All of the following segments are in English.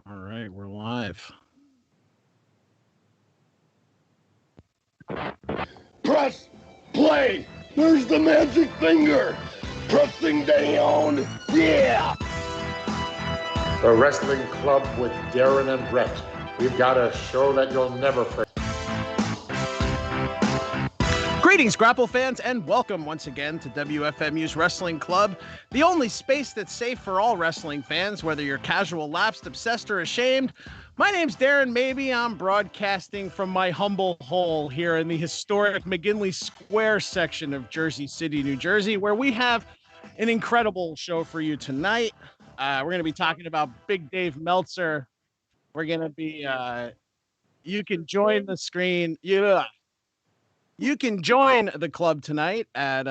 All right, we're live. Press play. There's the magic finger. Pressing down. Yeah. The Wrestling Club with Darren and Brett. We've got a show that you'll never forget. Greetings, Grapple fans, and welcome once again to WFMU's Wrestling Club, the only space that's safe for all wrestling fans, whether you're casual, lapsed, obsessed, or ashamed. My name's Darren Maybe. I'm broadcasting from my humble hole here in the historic McGinley Square section of Jersey City, New Jersey, where we have an incredible show for you tonight. We're going to be talking about Big Dave Meltzer. We're going to be, you can join the screen. You can join the club tonight at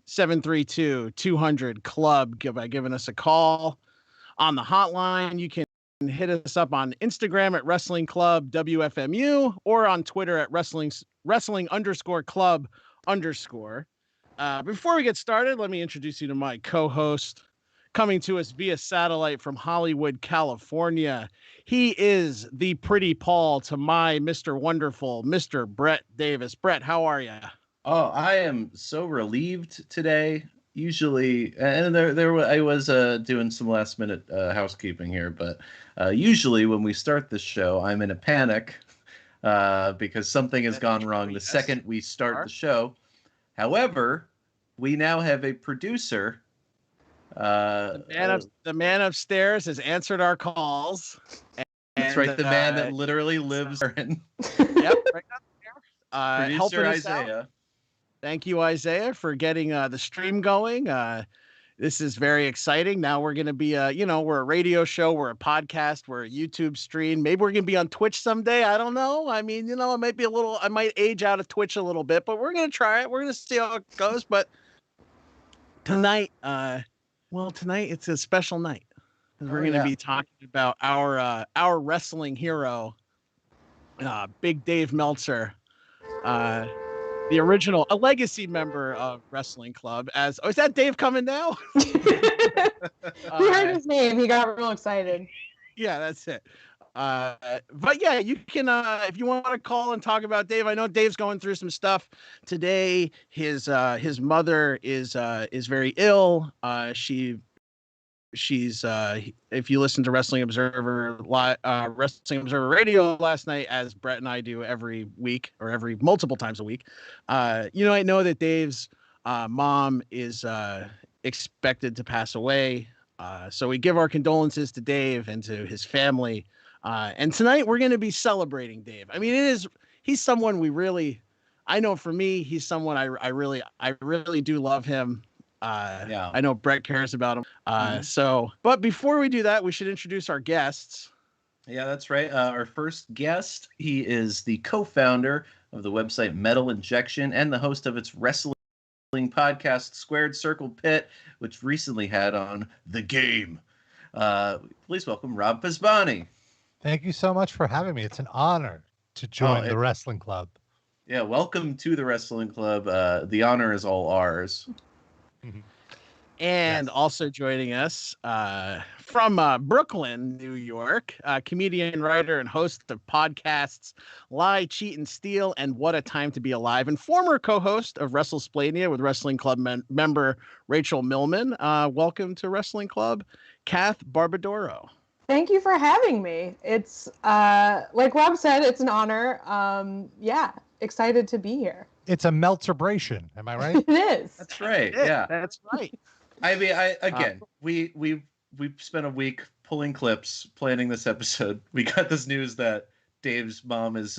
732-200-CLUB by giving us a call on the hotline. You can hit us up on Instagram at Wrestling Club WFMU or on Twitter at wrestling_club_. Before we get started, let me introduce you to my co-host coming to us via satellite from Hollywood, California. He is the pretty Paul to my Mr. Wonderful, Mr. Brett Davis. Brett, how are you? Oh, I am so relieved today. Usually, and I was doing some last minute housekeeping here, but usually when we start this show, I'm in a panic because something has gone wrong the second we start the show. However, we now have a producer. The man upstairs has answered our calls. That's right, the man that literally lives in. Yep, right up there. Producer Isaiah. Thank you, Isaiah, for getting the stream going. This is very exciting. Now we're going to be, we're a radio show, we're a podcast, we're a YouTube stream. Maybe we're going to be on Twitch someday. I don't know. I mean, it might be I might age out of Twitch a little bit, but we're going to try it. We're going to see how it goes. But tonight, tonight it's a special night. We're going to be talking about our wrestling hero, Big Dave Meltzer, the original, a legacy member of Wrestling Club. Is that Dave coming now? He heard his name. He got real excited. Yeah, that's it. But yeah, you can if you want to call and talk about Dave. I know Dave's going through some stuff today. His mother is very ill. She's if you listen to Wrestling Observer Radio last night, as Brett and I do every week or every multiple times a week, I know that Dave's mom is expected to pass away. So we give our condolences to Dave and to his family. And tonight we're going to be celebrating Dave. I mean, he's someone I know for me, he's someone I really do love him. I know Brett cares about him. But before we do that, we should introduce our guests. Yeah, that's right. Our first guest, he is the co-founder of the website Metal Injection and the host of its wrestling podcast Squared Circle Pit, which recently had on The Game. Please welcome Rob Pasbani. Thank you so much for having me. It's an honor to join the Wrestling Club. Yeah, welcome to the Wrestling Club. The honor is all ours. And also joining us from Brooklyn, New York, comedian, writer, and host of podcasts Lie, Cheat, and Steal, and What a Time to Be Alive, and former co-host of WrestleSplania with Wrestling Club member Rachel Millman. Welcome to Wrestling Club, Kath Barbadoro. Thank you for having me. It's, like Rob said, it's an honor. Excited to be here. It's a Meltzerbration, am I right? It is. That's right. Yeah, that's right. I mean, we spent a week pulling clips, planning this episode. We got this news that Dave's mom is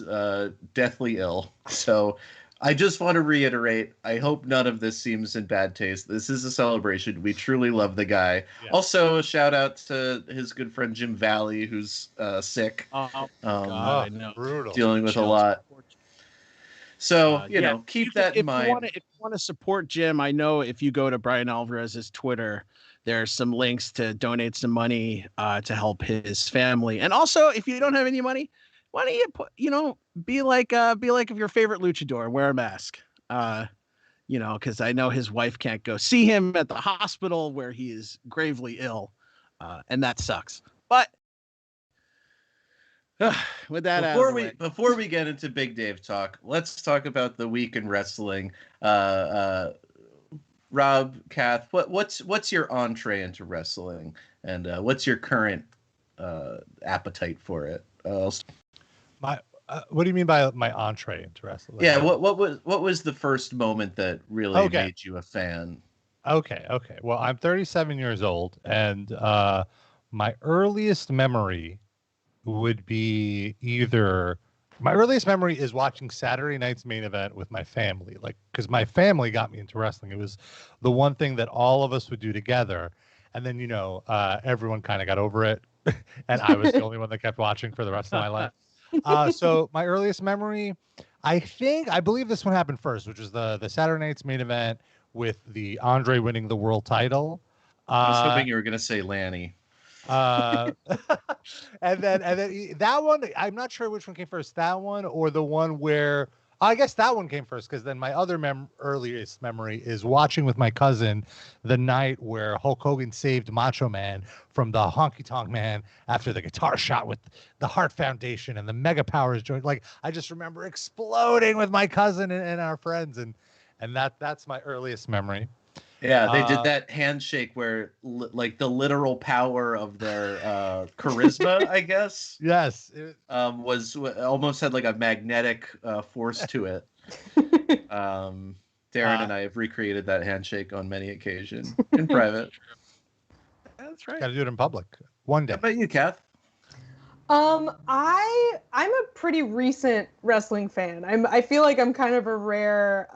deathly ill. So I just want to reiterate, I hope none of this seems in bad taste. This is a celebration. We truly love the guy. Yeah. Also, a shout out to his good friend Jim Valley, who's sick. God, I know. Brutal. Dealing with a lot. So, keep that in mind. If you want to support Jim, I know if you go to Brian Alvarez's Twitter, there's some links to donate some money to help his family. And also, if you don't have any money, why don't you be like your favorite luchador, wear a mask. Because I know his wife can't go see him at the hospital where he is gravely ill, and that sucks. But With that out of the way. Before we get into Big Dave talk, let's talk about the week in wrestling. Rob, Kath, what's your entree into wrestling, and what's your current appetite for it? What do you mean by my entree into wrestling? Yeah, what was the first moment that really made you a fan? Okay. Well, I'm 37 years old, and my earliest memory would be my earliest memory is watching Saturday night's main event with my family, like, because my family got me into wrestling. It was the one thing that all of us would do together, and then everyone kind of got over it, and I was the only one that kept watching for the rest of my life. So my earliest memory, I believe this one happened first, which was the Saturday night's main event with the Andre winning the world title. I was hoping you were going to say Lanny. And then that one, I'm not sure which one came first, that one or the one where I guess that one came first, because then my other earliest memory is watching with my cousin the night where Hulk Hogan saved Macho Man from the Honky Tonk Man after the guitar shot with the Heart Foundation and the Mega Powers joint. Like, I just remember exploding with my cousin and our friends, and that's my earliest memory. Yeah, they did that handshake where, like, the literal power of their charisma, I guess. Yes. Was almost had like a magnetic force to it. Darren and I have recreated that handshake on many occasions in private. That's right. Got to do it in public one day. How about you, Kath? I'm a pretty recent wrestling fan. I feel like I'm kind of a rare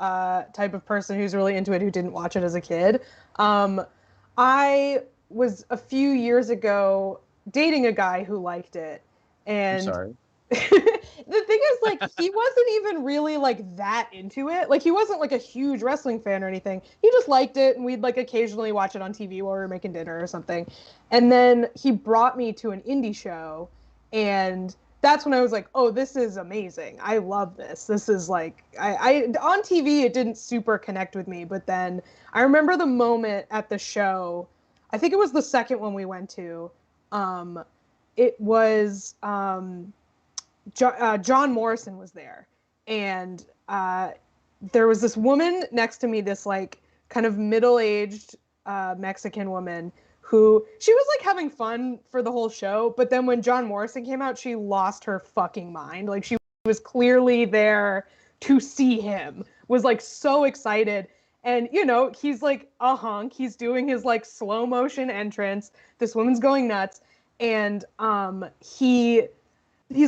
type of person who's really into it who didn't watch it as a kid. I was a few years ago dating a guy who liked it, and I'm sorry. the thing is, like, he wasn't even really like that into it. Like, he wasn't like a huge wrestling fan or anything. He just liked it, and we'd like occasionally watch it on TV while we were making dinner or something. And then he brought me to an indie show. And that's when I was like, oh, this is amazing. I love this. This is like, I on TV, it didn't super connect with me. But then I remember the moment at the show, I think it was the second one we went to. It was John Morrison was there. And there was this woman next to me, this like kind of middle-aged Mexican woman who, she was like having fun for the whole show, but then when John Morrison came out, she lost her fucking mind. Like, she was clearly there to see him, was like so excited. And, he's like a hunk. He's doing his like slow motion entrance. This woman's going nuts. And he's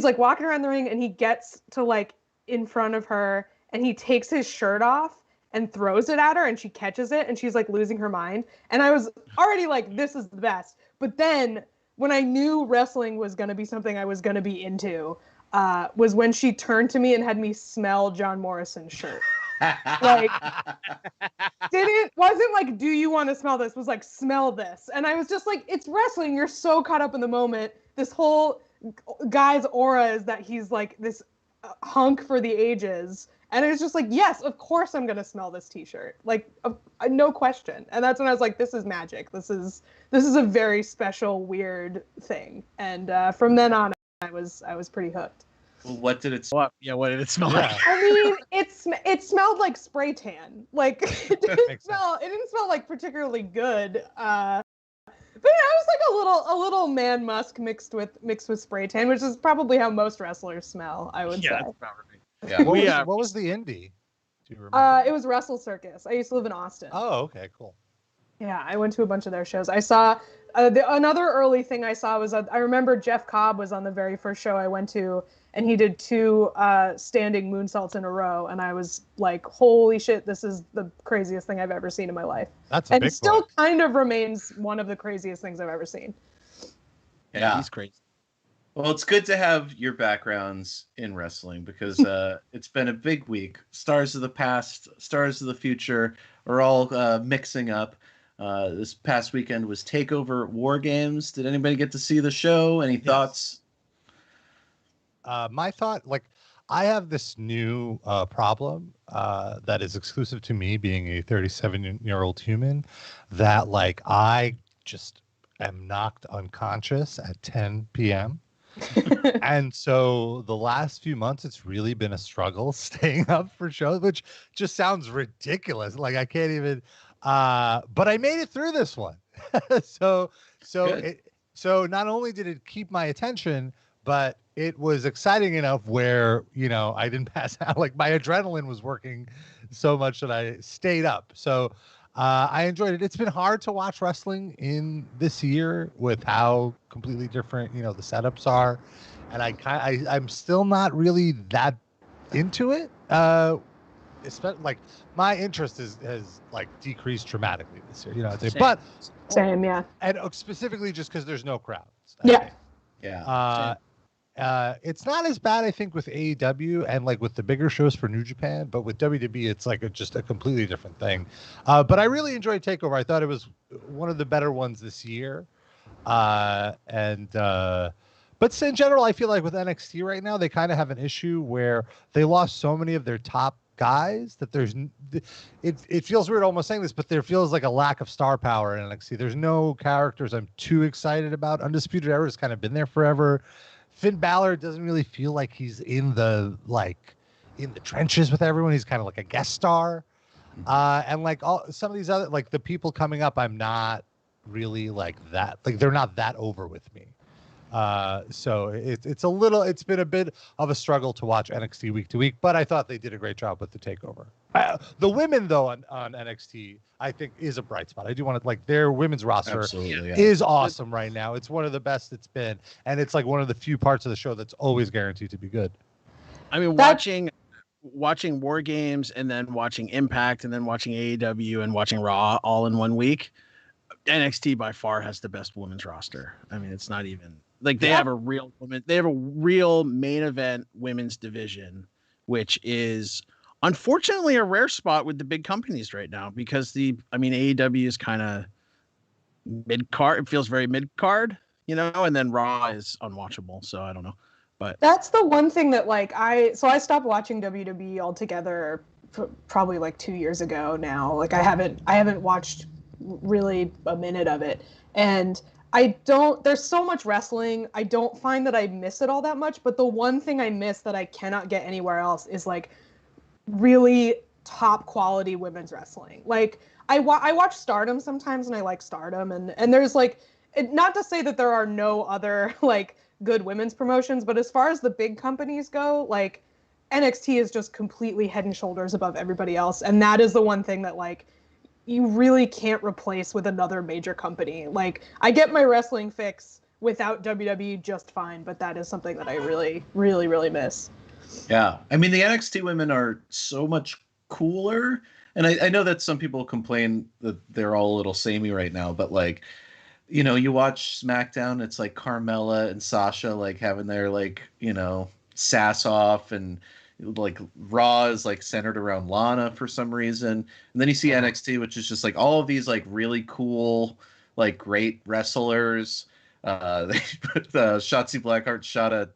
like walking around the ring, and he gets to like in front of her, and he takes his shirt off and throws it at her, and she catches it, and she's like losing her mind. And I was already like, this is the best. But then when I knew wrestling was going to be something I was going to be into, was when she turned to me and had me smell John Morrison's shirt. Like, wasn't like, do you want to smell this? Was like, smell this. And I was just like, it's wrestling. You're so caught up in the moment. This whole guy's aura is that he's like this hunk for the ages. And it was just like, yes, of course I'm going to smell this t-shirt. Like, no question. And that's when I was like, this is magic. This is a very special, weird thing. And from then on, I was pretty hooked. Well, what did it smell? What did it smell like? I mean, it smelled like spray tan. Like, it didn't smell like particularly good. But it was like a little man musk mixed with spray tan, which is probably how most wrestlers smell, I would say. That's probably. Yeah. What was the indie? Do you remember? It was Wrestle Circus. I used to live in Austin. Oh, okay, cool. Yeah, I went to a bunch of their shows. I saw another early thing I saw was I remember Jeff Cobb was on the very first show I went to, and he did 2 standing moonsaults in a row, and I was like, holy shit, this is the craziest thing I've ever seen in my life. That's a big still boy. Kind of remains one of the craziest things I've ever seen. Yeah, he's crazy. Well, it's good to have your backgrounds in wrestling, because it's been a big week. Stars of the past, stars of the future are all mixing up. This past weekend was TakeOver WarGames. Did anybody get to see the show? Any thoughts? My thought, like, I have this new problem that is exclusive to me, being a 37-year-old human, that, like, I just am knocked unconscious at 10 p.m. And so the last few months, it's really been a struggle staying up for shows, which just sounds ridiculous. Like I can't even, but I made it through this one. so, so Good. it, so not only did it keep my attention, but it was exciting enough where, I didn't pass out. Like my adrenaline was working so much that I stayed up. So, I enjoyed it. It's been hard to watch wrestling in this year with how completely different, the setups are. And I'm still not really that into it. Especially like my interest has like decreased dramatically this year, I'd say. Same. But Same, yeah. and specifically just because there's no crowds. Yeah. Yeah. It's not as bad, I think, with AEW and like with the bigger shows for New Japan, but with WWE, it's like just a completely different thing. But I really enjoyed Takeover. I thought it was one of the better ones this year. But in general, I feel like with NXT right now, they kind of have an issue where they lost so many of their top guys that it feels weird almost saying this, but there feels like a lack of star power in NXT. There's no characters I'm too excited about. Undisputed Era has kind of been there forever. Finn Balor doesn't really feel like he's in the trenches with everyone. He's kind of like a guest star. And like some of these other, like the people coming up, I'm not really like that. Like they're not that over with me. So it's been a bit of a struggle to watch NXT week to week, but I thought they did a great job with the takeover. The women though on NXT, I think is a bright spot. I do want to like their women's roster is awesome right now. It's one of the best it's been, and it's like one of the few parts of the show that's always guaranteed to be good. I mean, watching WarGames and then watching Impact and then watching AEW and watching Raw all in 1 week, NXT by far has the best women's roster. I mean, it's not even like they have a real women. They have a real main event women's division, which is unfortunately a rare spot with the big companies right now because AEW is kind of mid card. It feels very mid card, and then Raw is unwatchable. So I don't know, but that's the one thing that I stopped watching WWE altogether probably like 2 years ago now. Like I haven't watched really a minute of it, and there's so much wrestling. I don't find that I miss it all that much, but the one thing I miss that I cannot get anywhere else is like really top quality women's wrestling. Like I watch Stardom sometimes and I like Stardom and there's like, not to say that there are no other like good women's promotions, but as far as the big companies go, like NXT is just completely head and shoulders above everybody else. And that is the one thing that like you really can't replace with another major company. Like I get my wrestling fix without WWE just fine, but that is something that I really, really, really miss. Yeah. I mean, the NXT women are so much cooler. And I know that some people complain that they're all a little samey right now, but like, you watch SmackDown, it's like Carmella and Sasha like having their like, sass off, and like Raw is like centered around Lana for some reason. And then you see NXT, which is just like all of these like really cool, like great wrestlers. They put Shotzi Blackheart shot a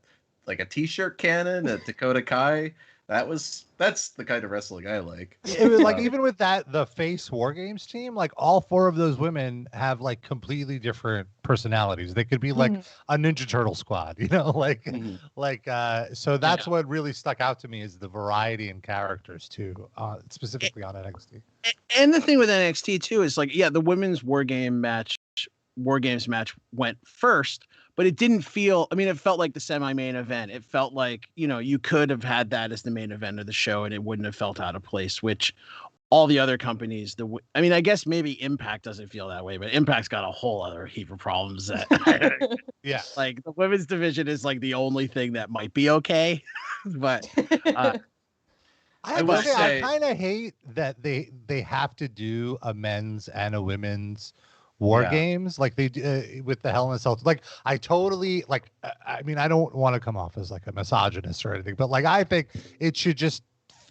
t-shirt cannon at Dakota Kai. That's the kind of wrestling I like. It was like even with the face WarGames team, like all 4 of those women have like completely different personalities. They could be like a Ninja Turtle squad, so that's what really stuck out to me is the variety in characters too, specifically on NXT. And the thing with NXT too is like, the women's WarGames match went first, but it didn't feel, it felt like the semi-main event. It felt like, you could have had that as the main event of the show and it wouldn't have felt out of place, which all the other companies, I guess maybe Impact doesn't feel that way, but Impact's got a whole other heap of problems that, like the women's division is like the only thing that might be okay. But I kind of hate that they have to do a men's and a women's WarGames like they do with the Hell in a Cell. Like I totally like. I don't want to come off as like a misogynist or anything, but like I think it should just,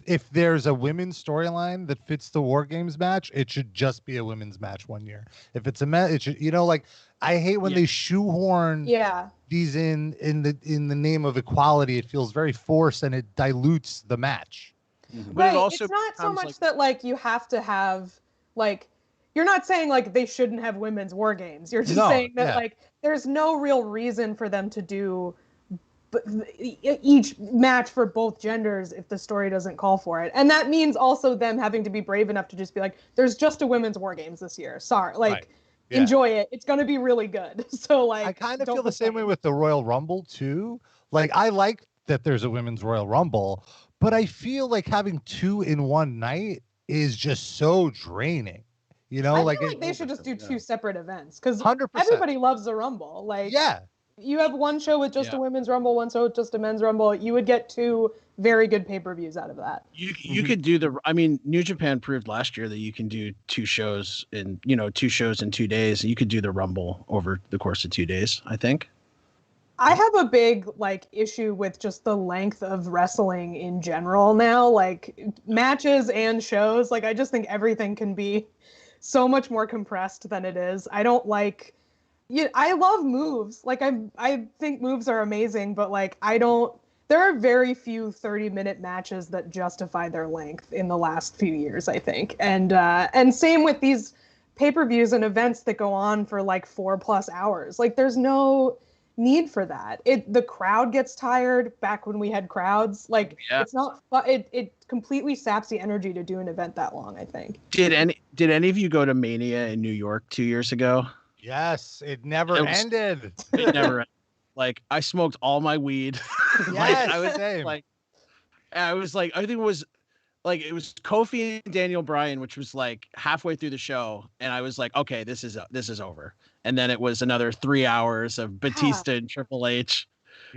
if there's a women's storyline that fits the WarGames match, it should just be a women's match 1 year. If it's a it should, like I hate when they shoehorn these in the name of equality. It feels very forced and it dilutes the match. Mm-hmm. But it's not so much that like you have to have like. You're not saying like they shouldn't have women's WarGames. You're just saying that like there's no real reason for them to do each match for both genders if the story doesn't call for it. And that means also them having to be brave enough to just be like, there's just a women's WarGames this year. Sorry. Like, Right. Yeah. enjoy it. It's going to be really good. So, like, I kind of feel the same way with the Royal Rumble, too. Like, I like that there's a women's Royal Rumble, but I feel like having 2 in one night is just so draining. You know, I feel like they should just do 2 separate events because 100%. everybody loves the Rumble. Like, yeah. You have one show with just a women's Rumble, one show with just a men's Rumble. You would get 2 very good pay-per-views out of that. You could do I mean, New Japan proved last year that you can do 2 shows in 2 shows in 2 days. You could do the Rumble over the course of 2 days, I think. I have a big issue with just the length of wrestling in general now, like matches and shows. Like, I just think everything can be so much more compressed than it is. I don't like. Yeah, I love moves. Like, I think moves are amazing, but like there are very few 30-minute matches that justify their length in the last few years, I think. And same with these pay-per-views and events that go on for like 4+ hours. Like, there's no need for that. The crowd gets tired back when we had crowds. Like, it's not it completely saps the energy to do an event that long, I think. Did any of you go to Mania in New York 2 years ago? Yes, it never ended. It never ended. Like, I smoked all my weed. Yes, I was same. I think it was Kofi and Daniel Bryan, which was like halfway through the show, and I was like, okay, this is over. And then it was another 3 hours of Batista and Triple H.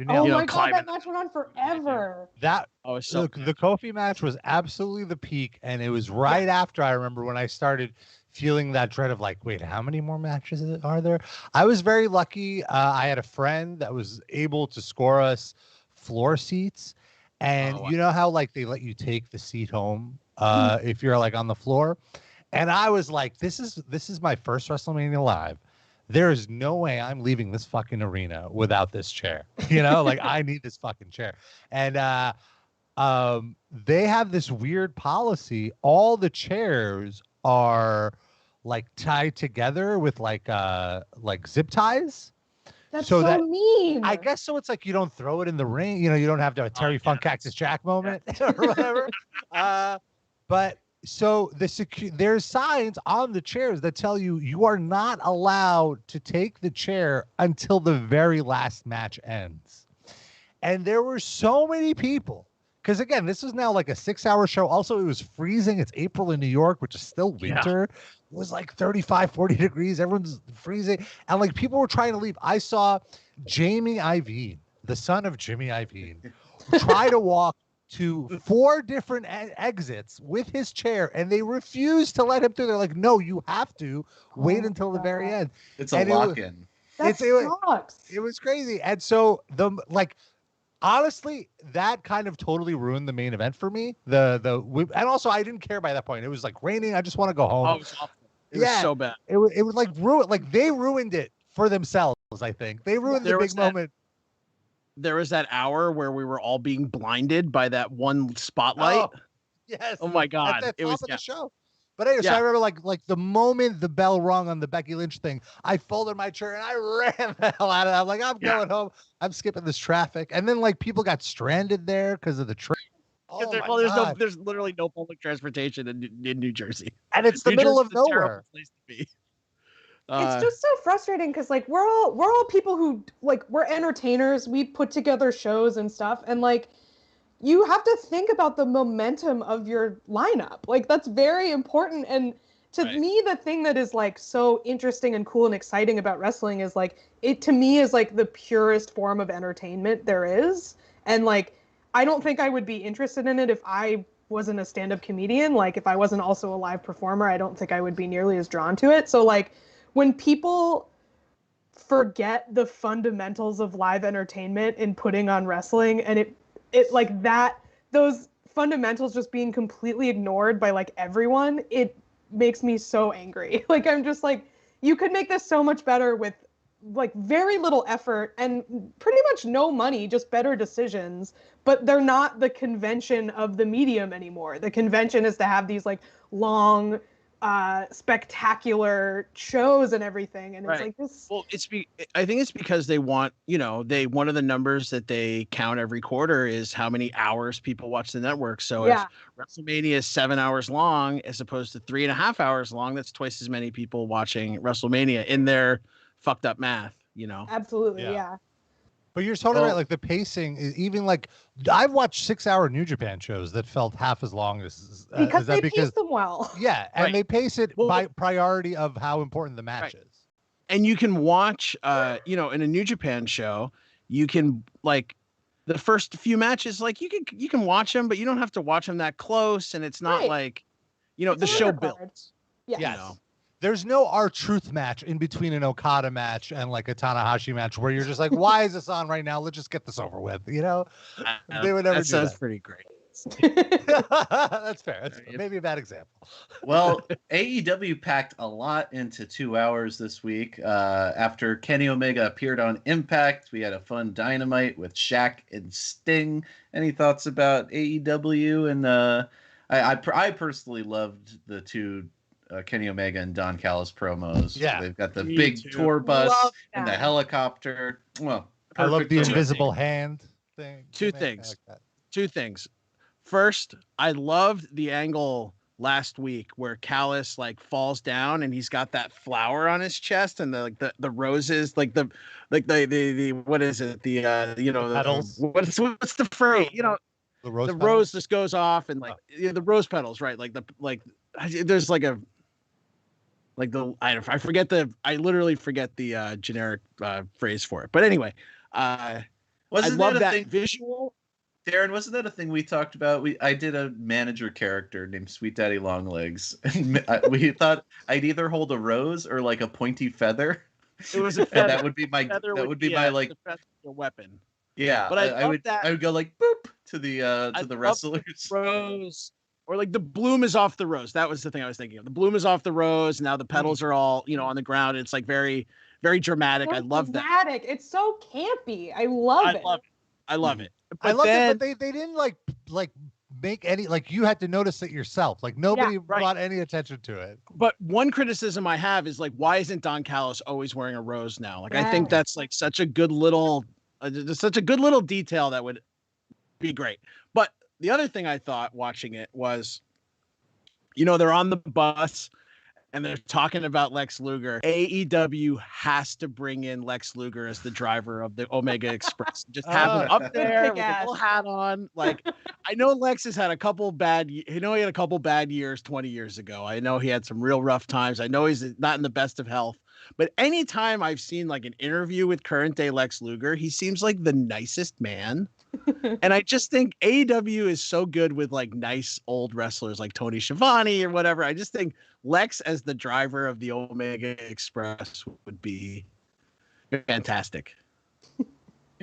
Oh my god, that match went on forever. The Kofi match was absolutely the peak, and it was right after, I remember, when I started feeling that dread of like, wait, how many more matches are there? I was very lucky. I had a friend that was able to score us floor seats, and you know how like they let you take the seat home if you're like on the floor, and I was like, this is my first WrestleMania live. There is no way I'm leaving this fucking arena without this chair. You know, like, I need this fucking chair. And they have this weird policy. All the chairs are like tied together with like zip ties. That's so mean. I guess so. It's like you don't throw it in the ring. You know, you don't have to have a Terry Funk Cactus Jack moment or whatever. But so there's signs on the chairs that tell you are not allowed to take the chair until the very last match ends. And there were so many people. Because, again, this is now like a 6-hour show. Also, it was freezing. It's April in New York, which is still winter. Yeah. It was like 35, 40 degrees. Everyone's freezing. And, like, people were trying to leave. I saw Jamie Iovine, the son of Jimmy Iovine, try to walk to 4 different exits with his chair, and they refused to let him through. They're like, no, you have to wait until the very end. It's a lock-in. That sucks. It was crazy. And so, honestly, that kind of totally ruined the main event for me. And also, I didn't care by that point. It was like raining. I just want to go home. Oh, it was awful. It was so bad. It was like ruin. Like, they ruined it for themselves. I think they ruined the big moment. There was that hour where we were all being blinded by that one spotlight. Oh, yes. Oh my god. It was the show. But anyway, so I remember like the moment the bell rung on the Becky Lynch thing, I folded my chair and I ran the hell out of it. I'm like, I'm going home. I'm skipping this traffic. And then like people got stranded there because of the train. There's literally no public transportation in New Jersey. And it's the middle of nowhere. Place to be. It's just so frustrating because like we're all people who like we're entertainers. We put together shows and stuff, and like you have to think about the momentum of your lineup. Like that's very important. And to me, the thing that is like so interesting and cool and exciting about wrestling is like it to me is like the purest form of entertainment there is. And like I don't think I would be interested in it if I wasn't a stand-up comedian. Like if I wasn't also a live performer, I don't think I would be nearly as drawn to it. So like when people forget the fundamentals of live entertainment in putting on wrestling, and it like that, those fundamentals just being completely ignored by like everyone, it makes me so angry. Like I'm just like, you could make this so much better with like very little effort and pretty much no money, just better decisions. But they're not the convention of the medium anymore. The convention is to have these like long spectacular shows and everything, and it's like this. Well, I think it's because they want, one of the numbers that they count every quarter is how many hours people watch the network. So if WrestleMania is 7 hours long as opposed to 3.5 hours long, that's twice as many people watching WrestleMania in their fucked up math. Absolutely, yeah. But you're totally right. Like the pacing is even like I've watched 6-hour New Japan shows that felt half as long as because they pace them well. Yeah, and they pace it by priority of how important the match is. And you can watch, in a New Japan show, you can like the first few matches, like you can watch them, but you don't have to watch them that close, and it's not like, it's the show builds. Yes. There's no R-Truth match in between an Okada match and like a Tanahashi match where you're just like, why is this on right now? Let's just get this over with. They would never do that. Sounds pretty great. That's fair. That's maybe a bad example. Well, AEW packed a lot into 2 hours this week. After Kenny Omega appeared on Impact, we had a fun Dynamite with Shaq and Sting. Any thoughts about AEW? And I personally loved the two Kenny Omega and Don Callis promos. Yeah, they've got the big tour bus and the helicopter. Well, I love the invisible hand thing. Two things. First, I loved the angle last week where Callis like falls down and he's got that flower on his chest and the roses, like the what is it? The petals. What's the phrase? The rose. The rose just goes off and the rose petals, right? There's I literally forget the generic phrase for it. But anyway, I love that visual. Darren, wasn't that a thing we talked about? I did a manager character named Sweet Daddy Longlegs, and we thought I'd either hold a rose or like a pointy feather. It was a feather. That would be my weapon. Yeah, but I would go like boop to the wrestlers. Rose. Or like the bloom is off the rose. That was the thing I was thinking of. The bloom is off the rose. Now the petals are all, on the ground. It's like very, very dramatic. I love that. It's so campy. I love it. I love it. But they didn't like make any, like you had to notice it yourself. Like nobody brought any attention to it. But one criticism I have is like, why isn't Don Callis always wearing a rose now? Like, I think that's like such a good little detail that would be great. But the other thing I thought watching it was, they're on the bus and they're talking about Lex Luger. AEW has to bring in Lex Luger as the driver of the Omega Express. Just have him up there with a little hat on. Like, I know Lex has had a couple bad years 20 years ago. I know he had some real rough times. I know he's not in the best of health. But anytime I've seen like an interview with current day Lex Luger, he seems like the nicest man. And I just think AEW is so good with like nice old wrestlers like Tony Schiavone or whatever. I just think Lex as the driver of the Omega Express would be fantastic.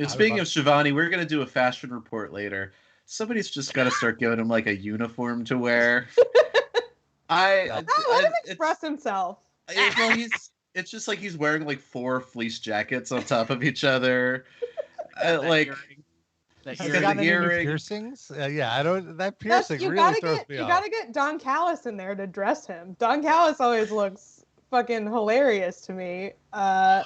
Speaking of Schiavone, we're going to do a fashion report later. Somebody's just got to start giving him like a uniform to wear. Let him express himself. It's just like he's wearing like 4 fleece jackets on top of each other. Has he got any new piercings? I don't. That piercing really throws me off. You gotta get Don Callis in there to dress him. Don Callis always looks fucking hilarious to me. I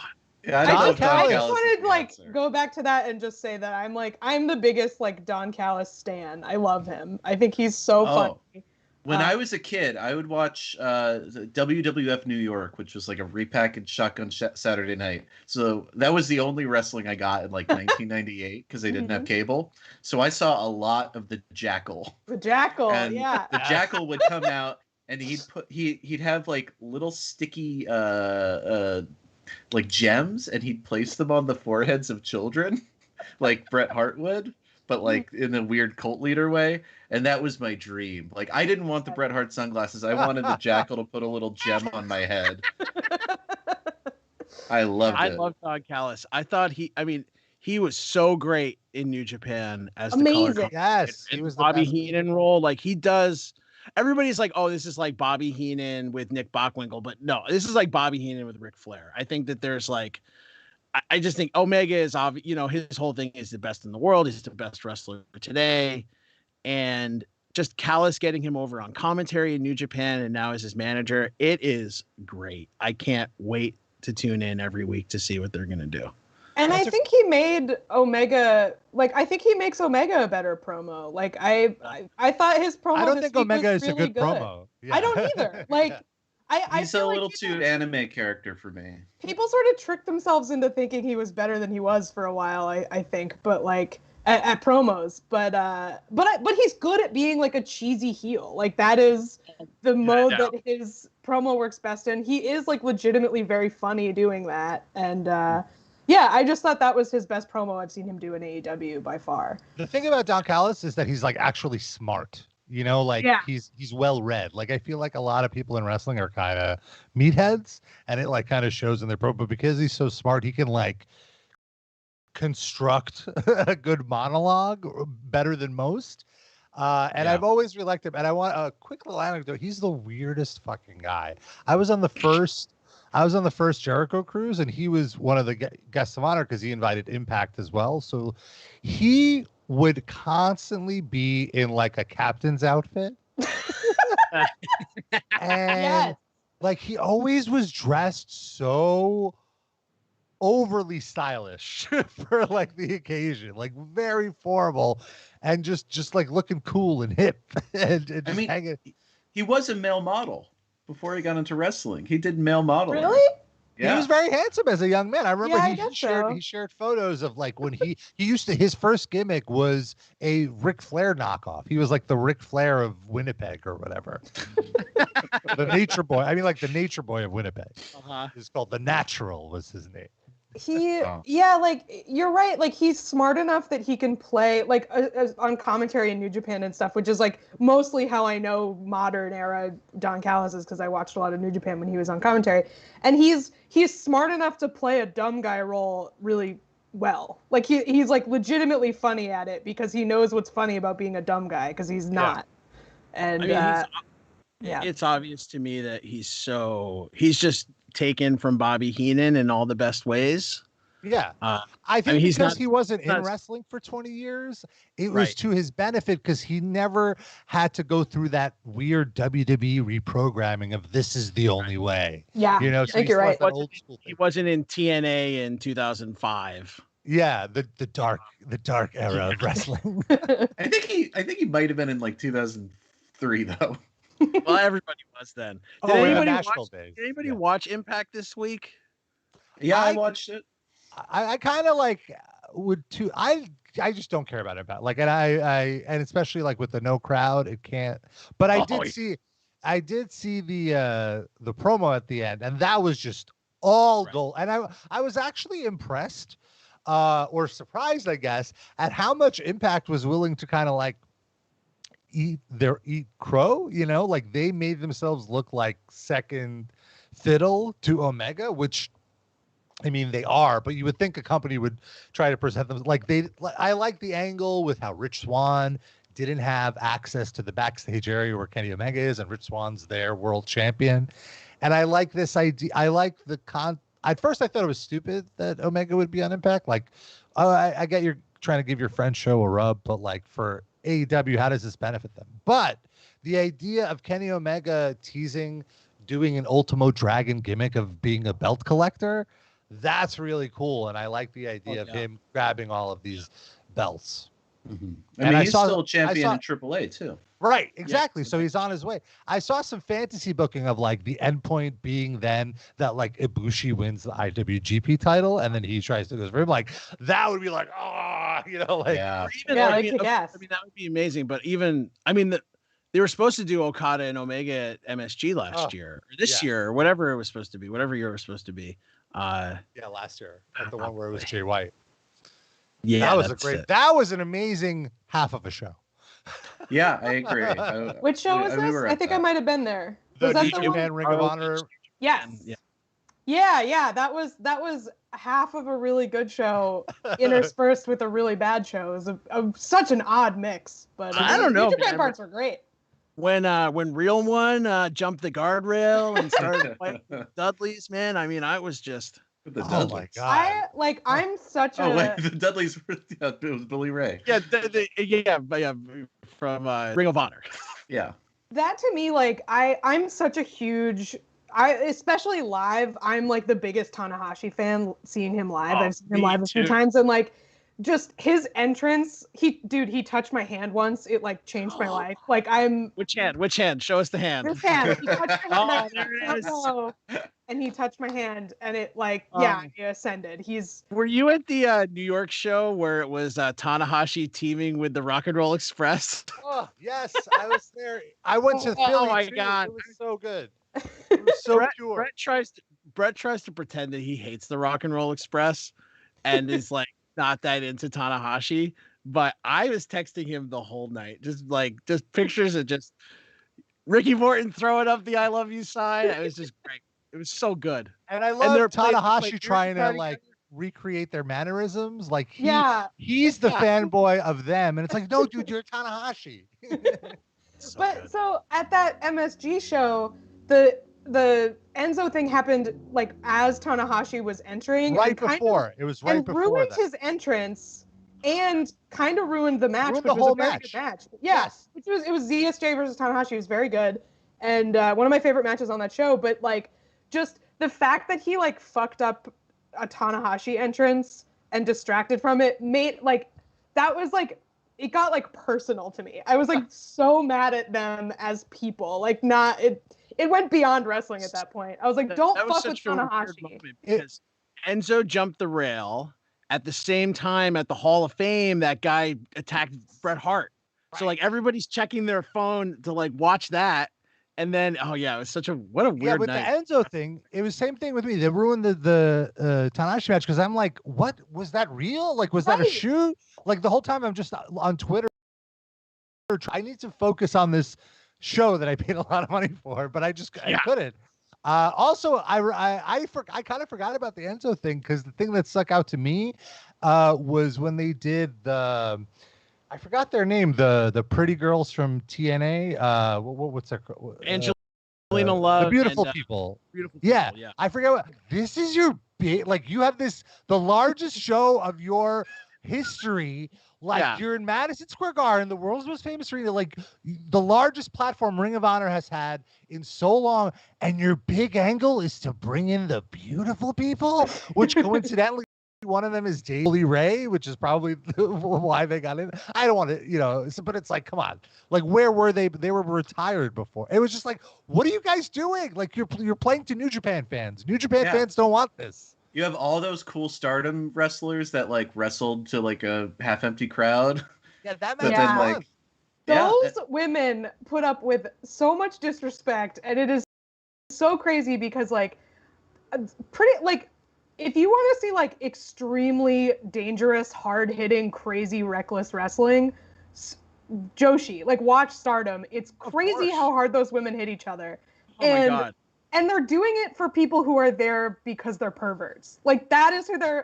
just wanted to like go back to that and just say that I'm the biggest like Don Callis stan. I love him. I think he's so funny. When I was a kid, I would watch WWF New York, which was like a repackaged Shotgun Saturday Night. So that was the only wrestling I got in like 1998 because they didn't have cable. So I saw a lot of the Jackal. The Jackal, and the Jackal would come out and he'd have like little sticky like gems, and he'd place them on the foreheads of children, like Bret Hart would, but like in a weird cult leader way. And that was my dream. Like, I didn't want the Bret Hart sunglasses. I wanted the Jackal to put a little gem on my head. I loved it. I love Don Callis. I thought he was so great in New Japan as the color. Yes, he was the Bobby Heenan role. Like he does. Everybody's like, oh, this is like Bobby Heenan with Nick Bockwinkel, but no, this is like Bobby Heenan with Ric Flair. I think that there's like, I just think Omega is obvious. His whole thing is the best in the world. He's the best wrestler today. And just Callis getting him over on commentary in New Japan and now as his manager. It is great. I can't wait to tune in every week to see what they're going to do. And I think he made Omega, like, I think he makes Omega a better promo. Like, I thought his promo. I don't think Omega is really a good promo. Yeah. I don't either. Like, he's a little too anime character for me. People sort of tricked themselves into thinking he was better than he was for a while. I think, but like at promos, but he's good at being like a cheesy heel. Like that is the mode that his promo works best in. He is like legitimately very funny doing that, and. Yeah, I just thought that was his best promo I've seen him do in AEW by far. The thing about Don Callis is that he's like actually smart. You know, like he's well read. Like I feel like a lot of people in wrestling are kind of meatheads, and it like kind of shows in their promo. But because he's so smart, he can like construct a good monologue better than most. And I've always realized him. And I want a quick little anecdote. He's the weirdest fucking guy. I was on the first Jericho cruise, and he was one of the guests of honor because he invited Impact as well. So he would constantly be in like a captain's outfit. And like he always was dressed so overly stylish for like the occasion, like very formal and just like looking cool and hip. And just hanging. He was a male model. Before he got into wrestling, he did male modeling. Really? Yeah. He was very handsome as a young man. I remember he shared photos of like when he used to, his first gimmick was a Ric Flair knockoff. He was like the Ric Flair of Winnipeg or whatever. The Nature Boy. I mean, like the Nature Boy of Winnipeg. He's called The Natural was his name. Like you're right. Like he's smart enough that he can play like on commentary in New Japan and stuff, which is like mostly how I know modern era Don Callis is because I watched a lot of New Japan when he was on commentary, and he's smart enough to play a dumb guy role really well. Like he's like legitimately funny at it because he knows what's funny about being a dumb guy because he's not. And it's obvious to me that he's just taken from Bobby Heenan in all the best ways. Yeah. I think because he wasn't in wrestling for 20 years, it was to his benefit because he never had to go through that weird WWE reprogramming of this is the only way. Yeah. You know, I think you're right. He wasn't in TNA in 2005. Yeah, the dark era of wrestling. I think he might have been in like 2003 though. Well, everybody was then. Did anybody watch Impact this week? Yeah, I watched it. I kind of like would too. I just don't care about Impact. Like, and and especially like with the no crowd, it can't. But I did see the promo at the end, and that was just all gold. And I was actually impressed, or surprised, I guess, at how much Impact was willing to kind of like eat crow, you know, like they made themselves look like second fiddle to Omega, which I mean they are, but you would think a company would try to present them like I like the angle with how Rich Swann didn't have access to the backstage area where Kenny Omega is, and Rich Swann's their world champion. And I like this idea. I like at first I thought it was stupid that Omega would be on Impact. Like, oh, I get you're trying to give your friend's show a rub, but like for AEW, how does this benefit them? But the idea of Kenny Omega doing an Ultimo Dragon gimmick of being a belt collector, that's really cool. And I like the idea of him grabbing all of these belts. Mm-hmm. I mean, he's still champion in AAA too. Right, exactly. So he's on his way. I saw some fantasy booking of like the end point being then that like Ibushi wins the IWGP title and then he tries to go for him. Like that would be like, you know, like I mean, that would be amazing. But even they were supposed to do Okada and Omega at MSG last year or this year or whatever it was supposed to be, whatever year it was supposed to be. Last year at the one where it was Jay White. Yeah, that was an amazing half of a show. Yeah, I agree. Which show was this? I think I might have been there. Was that the Japan Ring of Honor? Yes. Yeah. That was half of a really good show interspersed with a really bad show. It was such an odd mix. But I don't know. The Japan parts were great. When Real One jumped the guardrail and started fighting Dudley's, man. I mean, I was just The Oh Dudleys. my god! I'm such Oh wait, a the Dudleys were it was Billy Ray. Yeah, from Ring of Honor. Yeah. that to me, like I'm such a huge especially live, I'm like the biggest Tanahashi fan seeing him live. I've seen him live a few times, and like just his entrance, he touched my hand once. It like changed my life. Like Which hand? Which hand? Show us the hand. this hand. He touched my hand. Oh, there it is. And he touched my hand, and it like he ascended. Were you at the New York show where it was Tanahashi teaming with the Rock and Roll Express? Oh yes, I was there. I went to Philly. Oh my too. god, it was so good. It was so pure. Brett tries to pretend that he hates the Rock and Roll Express, and is like not that into Tanahashi. But I was texting him the whole night, just pictures of just Ricky Morton throwing up the "I love you" sign. It was just great. It was so good. And I love Tanahashi trying to like recreate their mannerisms. Like he's the fanboy of them, and it's like, no, dude, you're Tanahashi. So at that MSG show, the Enzo thing happened like as Tanahashi was entering, right before ruined his entrance, and kind of ruined the match, ruined which the was whole a very good match. Yes, it was ZSJ versus Tanahashi. It was very good, and one of my favorite matches on that show. But like, just the fact that he like fucked up a Tanahashi entrance and distracted from it made like that was like. It got like personal to me. I was like so mad at them as people. Like it went beyond wrestling at that point. I was like, don't fuck with Tanahashi. Because Enzo jumped the rail at the same time at the Hall of Fame. That guy attacked Bret Hart. Right. So like everybody's checking their phone to like watch that. And then, it was what a weird night. Yeah, with the Enzo thing, it was same thing with me. They ruined the Tanahashi match because I'm like, what was that real? Like, was that a shoot? Like the whole time I'm just on Twitter. I need to focus on this show that I paid a lot of money for, but I couldn't. Also, I kind of forgot about the Enzo thing because the thing that stuck out to me was when they did I forgot their name. The pretty girls from TNA. What's their Angelina Love. The beautiful people. Beautiful people. Yeah. I forget this is your big. Like you have the largest show of your history. Like you're in Madison Square Garden, the world's most famous arena, like the largest platform Ring of Honor has had in so long, and your big angle is to bring in the beautiful people, which coincidentally. One of them is Billy Ray, which is probably why they got in. I don't want to, but it's like, come on. Like, where were they? They were retired before. It was just like, what are you guys doing? Like, you're playing to New Japan fans. New Japan fans don't want this. You have all those cool Stardom wrestlers that like wrestled to like a half-empty crowd. Yeah, that match. Those women put up with so much disrespect, and it is so crazy because like, if you want to see like extremely dangerous, hard-hitting, crazy, reckless wrestling, Joshi, like watch Stardom. It's crazy how hard those women hit each other. My God. And they're doing it for people who are there because they're perverts. Like that is who they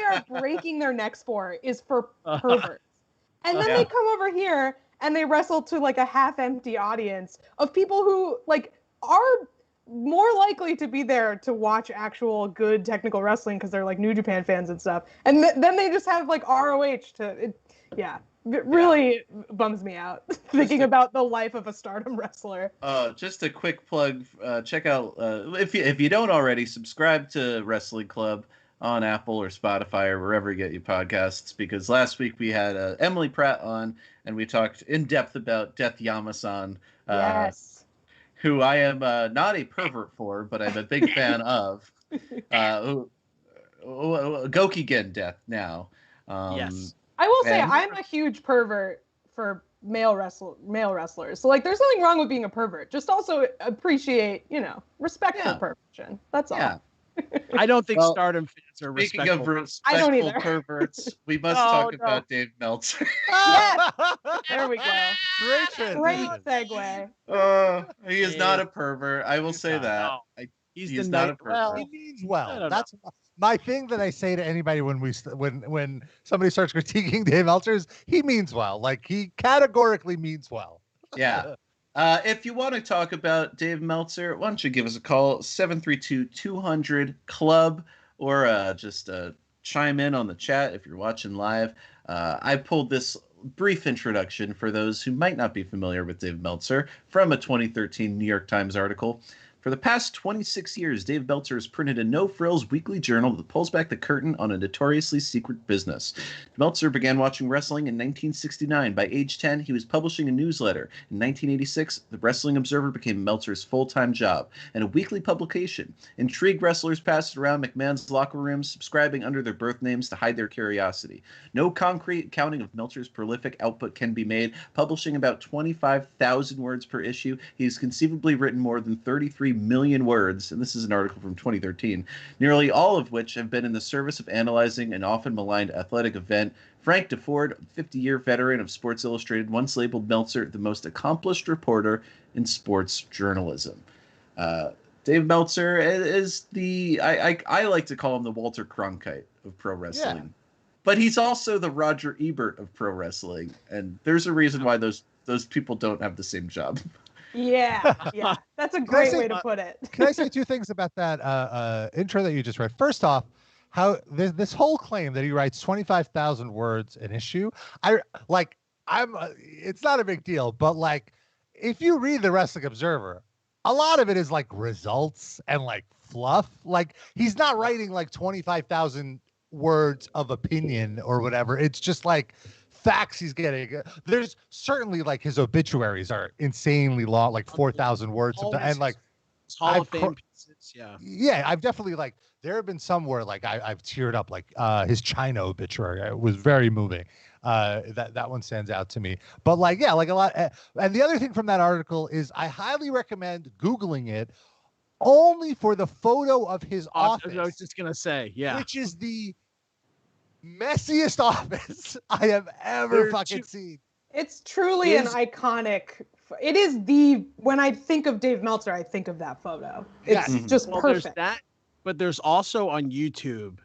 are breaking their necks for, is for perverts. And then they come over here and they wrestle to like a half-empty audience of people who like are more likely to be there to watch actual good technical wrestling because they're like New Japan fans and stuff. And then they just have like ROH it really bums me out thinking about the life of a Stardom wrestler. Just a quick plug. Check out, if you don't already, subscribe to Wrestling Club on Apple or Spotify or wherever you get your podcasts, because last week we had Emily Pratt on and we talked in depth about Death Yama-san. Yes. Who I am not a pervert for, but I'm a big fan of. Gokigen Death now. Yes. I will say I'm a huge pervert for male wrestlers. So like there's nothing wrong with being a pervert. Just also appreciate, respect for perversion. That's all. Yeah. I don't think Stardom fans are respectful. Speaking of respectful perverts, we must talk about Dave Meltzer. Yes! There we go. Great segue. He is not a pervert. I will say that. No. He's not a pervert. Well, he means well. That's my thing that I say to anybody when somebody starts critiquing Dave Meltzer is he means well. Like he categorically means well. Yeah. If you want to talk about Dave Meltzer, why don't you give us a call, 732-200-CLUB, or just chime in on the chat if you're watching live. I pulled this brief introduction for those who might not be familiar with Dave Meltzer from a 2013 New York Times article. For the past 26 years, Dave Meltzer has printed a no-frills weekly journal that pulls back the curtain on a notoriously secret business. Meltzer began watching wrestling in 1969. By age 10, he was publishing a newsletter. In 1986, the Wrestling Observer became Meltzer's full-time job and a weekly publication. Intrigued wrestlers passed around McMahon's locker rooms, subscribing under their birth names to hide their curiosity. No concrete accounting of Meltzer's prolific output can be made. Publishing about 25,000 words per issue, he's conceivably written more than 33 million words, and this is an article from 2013, nearly all of which have been in the service of analyzing an often maligned athletic event. Frank DeFord, 50-year veteran of Sports Illustrated, once labeled Meltzer the most accomplished reporter in sports journalism. Dave Meltzer is I like to call him the Walter Cronkite of pro wrestling. Yeah. But he's also the Roger Ebert of pro wrestling, and there's a reason why those people don't have the same job. Yeah, that's a great way to put it. Can I say two things about that intro that you just read? First off, how this whole claim that he writes 25,000 words an issue, it's not a big deal, but like if you read the Wrestling Observer, a lot of it is like results and like fluff. Like he's not writing like 25,000 words of opinion or whatever. It's just like facts he's getting. There's certainly like his obituaries are insanely long, like 4,000 words, and like Hall of Fame pieces. Yeah, I've definitely like there have been some where like I've teared up, like his China obituary. It was very moving. That one stands out to me. But like yeah, like a lot. And the other thing from that article is I highly recommend Googling it, only for the photo of his office. I was just gonna say, yeah, which is the messiest office I have ever seen. It's truly an iconic. It is when I think of Dave Meltzer, I think of that photo. It's just perfect. There's that, but there's also on YouTube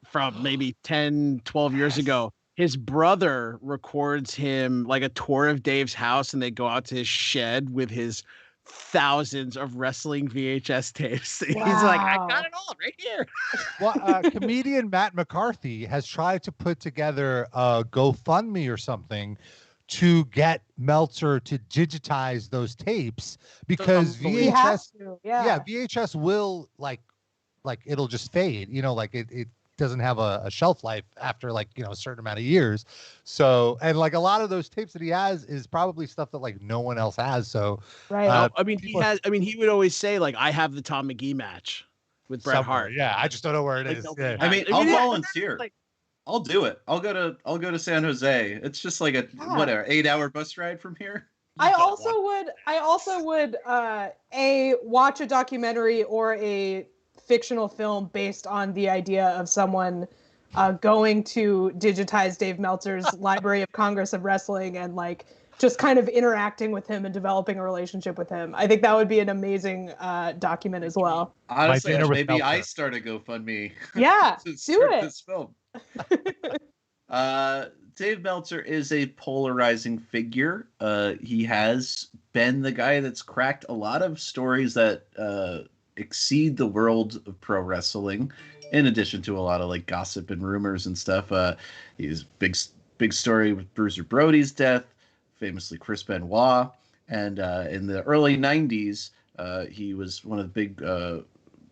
from maybe 10, 12 years ago, his brother records him like a tour of Dave's house, and they go out to his shed with his thousands of wrestling VHS tapes. Wow. He's like, I got it all right here. Well, comedian Matt McCarthy has tried to put together a GoFundMe or something to get Meltzer to digitize those tapes, because VHS will like it'll just fade, like it doesn't have a shelf life after like a certain amount of years. So, and like a lot of those tapes that he has is probably stuff that like no one else has. So right. He would always say like, I have the Tom McGee match with Bret Hart. Yeah, I just don't know where it is. Yeah. I mean, I'll volunteer. I'll do it. I'll go to San Jose. It's just like a 8-hour bus ride from here. I also would watch a documentary or a fictional film based on the idea of someone going to digitize Dave Meltzer's Library of Congress of Wrestling and like just kind of interacting with him and developing a relationship with him. I think that would be an amazing document as well. Honestly, maybe I start a GoFundMe. Yeah, do it. This film. Dave Meltzer is a polarizing figure. He has been the guy that's cracked a lot of stories that exceed the world of pro wrestling, in addition to a lot of like gossip and rumors and stuff. He's big story with Bruiser Brody's death, famously Chris Benoit, and in the early 90s he was one of the big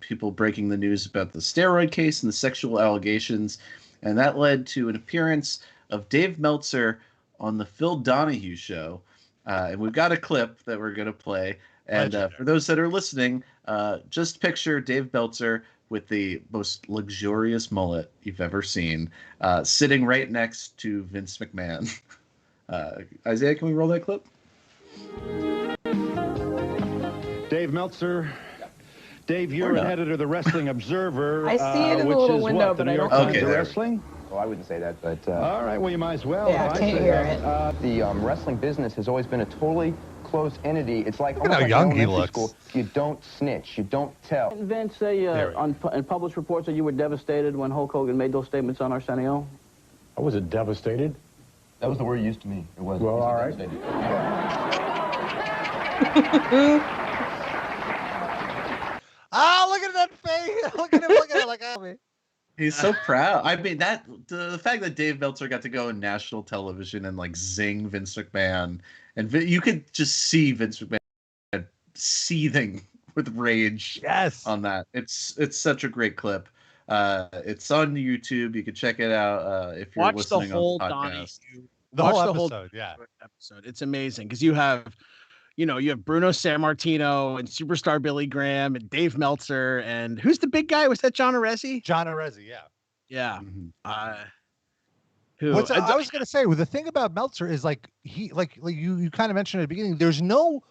people breaking the news about the steroid case and the sexual allegations, and that led to an appearance of Dave Meltzer on the Phil Donahue show, and we've got a clip that we're going to play. And for those that are listening, just picture Dave Meltzer with the most luxurious mullet you've ever seen, sitting right next to Vince McMahon. Isaiah, can we roll that clip? Dave Meltzer. Dave, you're an editor of the Wrestling Observer. I see it in the little window, but I don't know. Okay, wrestling? Well, I wouldn't say that, but... all right, well, you might as well. Yeah, I can't hear it. The wrestling business has always been a totally closed entity. It's like almost like young he looks. School. You don't snitch. You don't tell. Didn't Vince say in published reports that you were devastated when Hulk Hogan made those statements on Arsenio? I wasn't devastated. That was the word used to me. It wasn't. Well, all right. Oh, look at that face! Look at him! Look at him! like, oh, He's so proud. I mean, that the fact that Dave Meltzer got to go on national television and like zing Vince McMahon, and you could just see Vince McMahon seething with rage. Yes, on that. It's such a great clip. It's on YouTube. You can check it out if you're Watch the listening whole on the Donnie. podcast. the whole episode. Yeah, episode. It's amazing because you have Bruno Sammartino and superstar Billy Graham and Dave Meltzer and who's the big guy? Was that John Arezzi? John Arezzi. Yeah. Yeah. Mhm. I was gonna say, well, the thing about Meltzer is like like you kind of mentioned at the beginning. There's no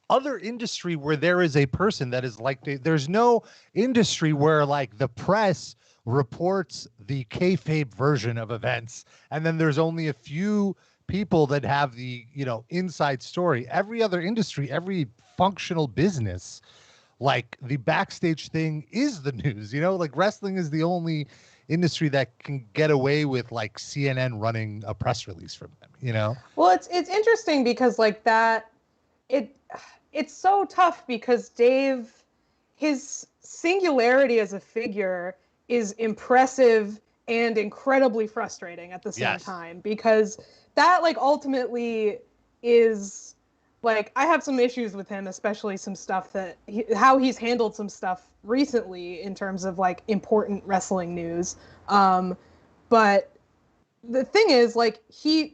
other industry where there is a person that is like there's no industry where like the press reports the kayfabe version of events, and then there's only a few people that have the inside story. Every other industry, every functional business, like the backstage thing is the news. Like wrestling is the only industry that can get away with like CNN running a press release from them. Well, it's interesting because like that it's so tough because Dave, his singularity as a figure is impressive and incredibly frustrating at the same time, because that like ultimately is like, I have some issues with him, especially some stuff that how he's handled some stuff recently in terms of like important wrestling news. But the thing is, like, he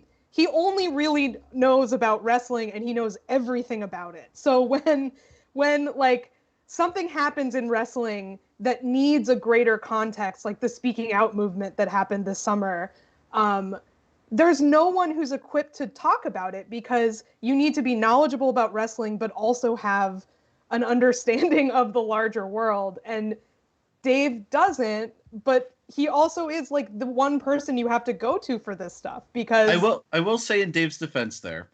only really knows about wrestling and he knows everything about it. So when like something happens in wrestling that needs a greater context, like the speaking out movement that happened this summer, there's no one who's equipped to talk about it, because you need to be knowledgeable about wrestling but also have an understanding of the larger world. And Dave doesn't, but he also is like the one person you have to go to for this stuff, because I will say in Dave's defense there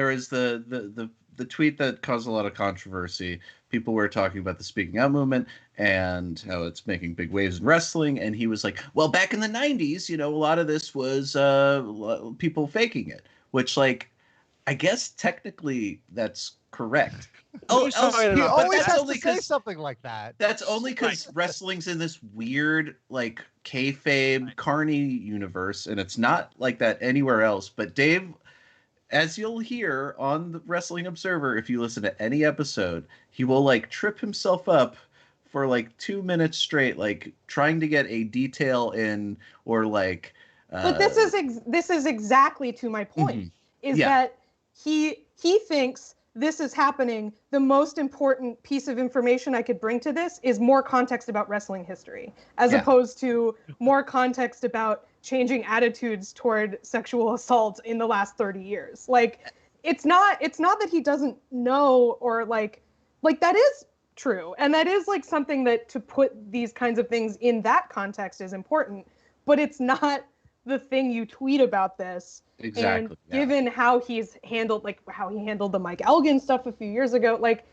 is the tweet that caused a lot of controversy. People were talking about the speaking out movement and how it's making big waves in wrestling, and he was like, well, back in the 90s, a lot of this was people faking it, which, like, I guess technically that's correct. Oh, he always has to say something like that. That's only because wrestling's in this weird, like, kayfabe, carny universe, and it's not like that anywhere else. But Dave, as you'll hear on the Wrestling Observer, if you listen to any episode, he will like trip himself up for like 2 minutes straight, like trying to get a detail in, or like. But this is exactly to my point. Is that he thinks this is happening. The most important piece of information I could bring to this is more context about wrestling history, as opposed to more context about changing attitudes toward sexual assault in the last 30 years. Like, it's not that he doesn't know, or like that is true. And that is like something that to put these kinds of things in that context is important, but it's not the thing you tweet about this. Exactly. And given how he's handled, like how he handled the Mike Elgin stuff a few years ago, like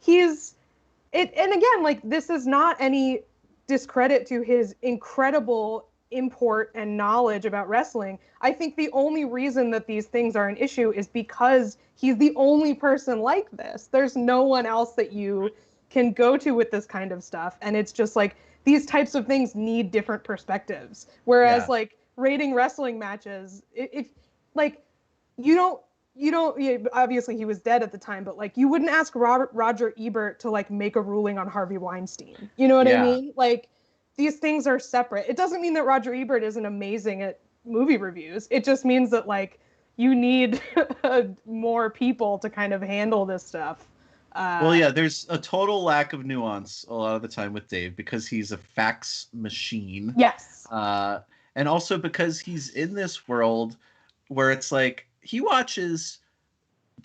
and again, like, this is not any discredit to his incredible import and knowledge about wrestling. I think the only reason that these things are an issue is because he's the only person like this. There's no one else that you can go to with this kind of stuff. And it's just like, these types of things need different perspectives. Whereas like rating wrestling matches, if like, you don't, obviously he was dead at the time, but like, you wouldn't ask Roger Ebert to like make a ruling on Harvey Weinstein. You know what I mean? Like, these things are separate. It doesn't mean that Roger Ebert isn't amazing at movie reviews. It just means that like, you need more people to kind of handle this stuff. There's a total lack of nuance a lot of the time with Dave, because he's a facts machine. Yes. And also because he's in this world where it's like, he watches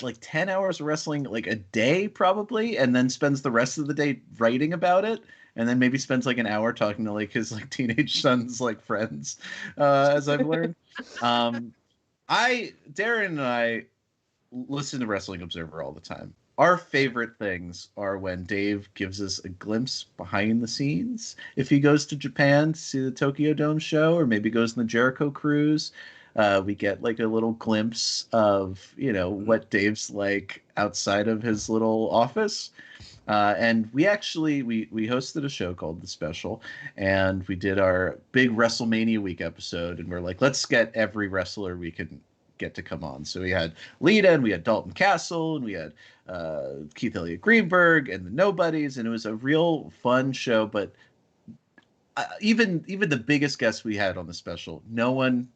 like 10 hours of wrestling like a day probably, and then spends the rest of the day writing about it, and then maybe spends like an hour talking to like his like teenage son's like friends, as I've learned. Darren and I listen to Wrestling Observer all the time. Our favorite things are when Dave gives us a glimpse behind the scenes. If he goes to Japan to see the Tokyo Dome show, or maybe goes on the Jericho cruise, we get like a little glimpse of, what Dave's like outside of his little office. And we actually we hosted a show called The Special, and we did our big WrestleMania week episode, and we're like, let's get every wrestler we can get to come on. So we had Lita, and we had Dalton Castle, and we had Keith Elliott Greenberg, and the Nobodies, and it was a real fun show. But even the biggest guests we had on The Special, no one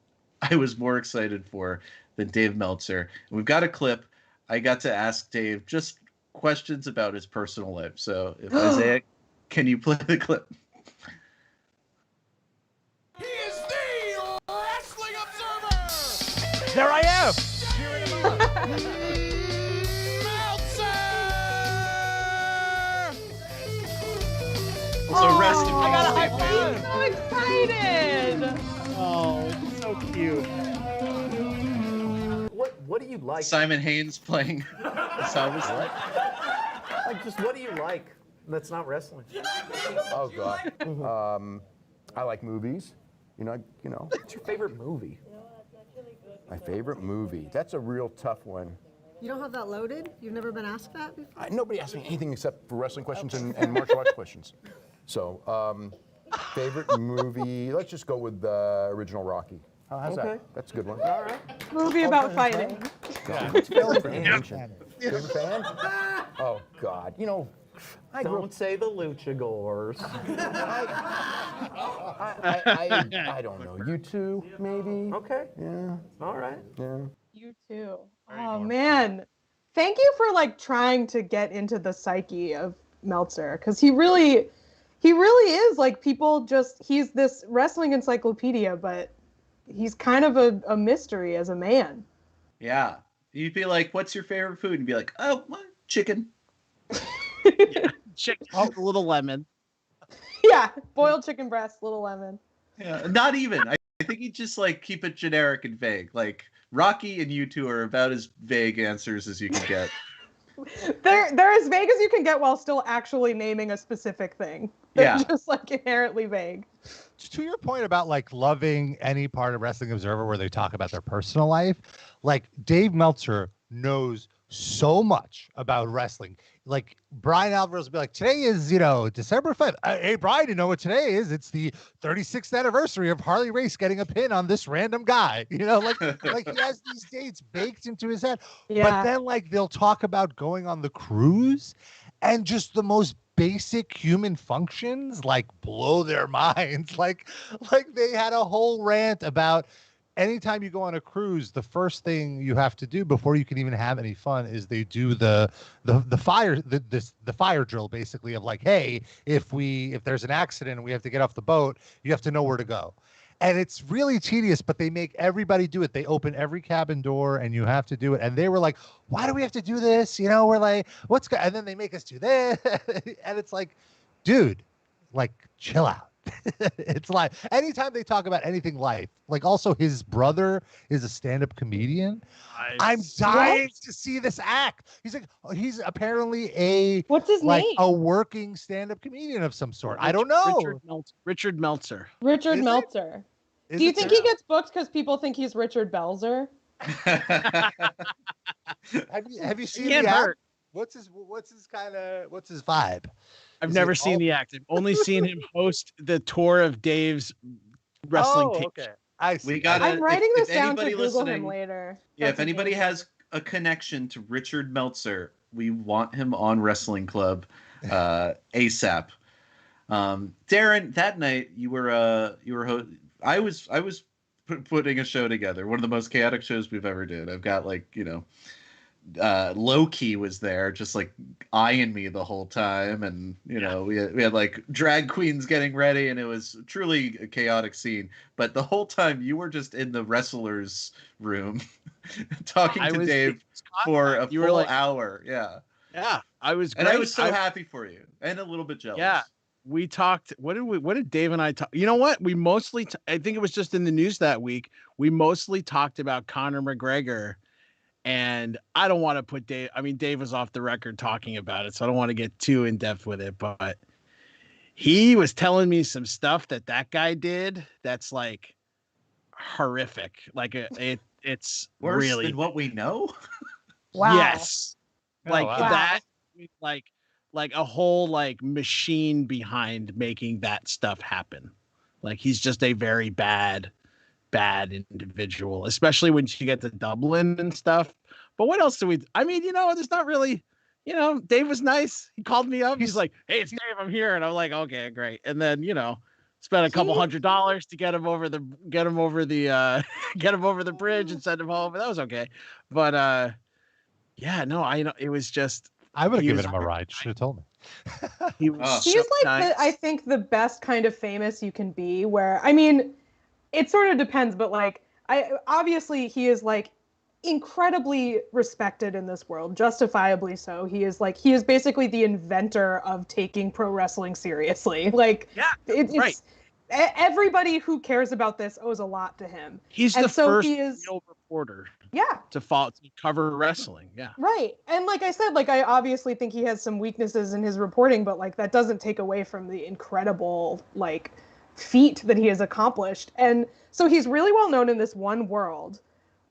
I was more excited for than Dave Meltzer. And we've got a clip. I got to ask Dave just questions about his personal life. So if Isaiah, can you play the clip? He is the Wrestling Observer! There I am! So rest in I gotta peace, Dave. I'm so excited. Oh, it's so cute. What do you like? Simon Haynes playing Salvador. Like, just what do you like that's not wrestling? Oh God. I like movies. You know. What's your favorite movie? My favorite movie. That's a real tough one. You don't have that loaded? You've never been asked that before? Nobody asked me anything except for wrestling questions and martial arts questions. So, favorite movie. Let's just go with the original Rocky. How's that? That's a good one. All right. Movie about fighting. Favorite fan? Oh God. You know, Don't say the Luchagors. I don't know. You two, maybe? Okay. Yeah. All right. Yeah. You too. Oh man. Thank you for like trying to get into the psyche of Meltzer, because he really is like, he's this wrestling encyclopedia, but he's kind of a mystery as a man. Yeah. You'd be like, what's your favorite food? And you'd be like, oh, well, chicken. Yeah. Chicken, a little lemon. Yeah, boiled chicken breast, little lemon. Yeah, not even. I think he'd just like keep it generic and vague. Like Rocky and you two are about as vague answers as you can get. They're as vague as you can get while still actually naming a specific thing. They're just like inherently vague. To your point about like loving any part of Wrestling Observer where they talk about their personal life, like Dave Meltzer knows so much about wrestling. Like Brian Alvarez will be like, today is, December 5th. Hey, Brian, you know what today is? It's the 36th anniversary of Harley Race getting a pin on this random guy. Like he has these dates baked into his head. Yeah. But then like they'll talk about going on the cruise and just the most basic human functions like blow their minds. Like they had a whole rant about anytime you go on a cruise, the first thing you have to do before you can even have any fun is they do the fire drill, basically, of like, hey, if there's an accident and we have to get off the boat, you have to know where to go. And it's really tedious, but they make everybody do it. They open every cabin door and you have to do it. And they were like, why do we have to do this? We're like, and then they make us do this. And it's like, dude, like, chill out. It's like anytime they talk about anything life, like also his brother is a stand-up comedian. I'm dying to see this act. He's apparently what's his name? A working stand-up comedian of some sort. I don't know. Richard Meltzer. Richard Meltzer. Do you think he gets booked because people think he's Richard Belzer? Have you seen the act? What's his vibe? I've never seen the act. I've only seen him host the tour of Dave's wrestling team. Okay. I see. I'm writing this down to Google him later. Yeah, if anybody has a connection to Richard Meltzer, we want him on Wrestling Club ASAP. Darren, that night I was putting a show together, one of the most chaotic shows we've ever did. I've got Low-Key was there just like eyeing me the whole time, and we had like drag queens getting ready, and it was truly a chaotic scene. But the whole time you were just in the wrestlers room talking to Dave for a full hour. Yeah, I was great. And I was so happy for you and a little bit jealous. Yeah, we talked. What did Dave and I talk? You know what? We mostly I think it was just in the news that week. We mostly talked about Conor McGregor. And I don't want to put Dave. I mean, Dave was off the record talking about it, so I don't want to get too in depth with it. But he was telling me some stuff that guy did that's like horrific. Like it's worse really than what we know. Wow. Yes. Like that. Like like a whole like machine behind making that stuff happen. Like he's just a very bad individual, especially when you get to Dublin and stuff. But what else do we? I mean, there's not really. Dave was nice. He called me up. He's like, "Hey, it's Dave. I'm here." And I'm like, "Okay, great." And then spent a couple $100 to get him over the get him over the bridge and send him home. But that was okay. But yeah, no, it was just. I would have given him a ride. You should have told me. He was He's like nice. I think the best kind of famous you can be. Where I mean, it sort of depends, but like obviously he is like incredibly respected in this world, justifiably so. He is basically the inventor of taking pro wrestling seriously. Like, it's right. Everybody who cares about this owes a lot to him. He's the first real reporter. Yeah. To cover wrestling. Yeah. Right. And like I said, like I obviously think he has some weaknesses in his reporting, but like that doesn't take away from the incredible like feat that he has accomplished. And so he's really well known in this one world,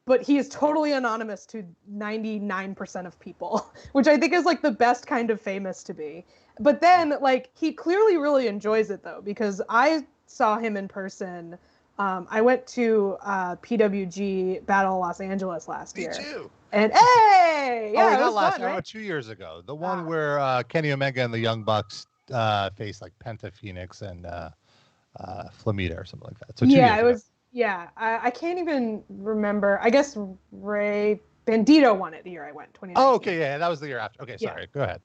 but he is totally anonymous to 99% of people, which I think is like the best kind of famous to be. But then like he clearly really enjoys it though, because I saw him in person. I went to PWG Battle Los Angeles last year. Me too. And hey, yeah, not last year, year, but 2 years ago. The one where Kenny Omega and the Young Bucks faced like Penta Phoenix and Flamita or something like that. So 2 years ago. Was. Yeah, I can't even remember. I guess Ray Bandito won it the year I went. 2019. Oh, okay, yeah, that was the year after. Okay, sorry, go ahead.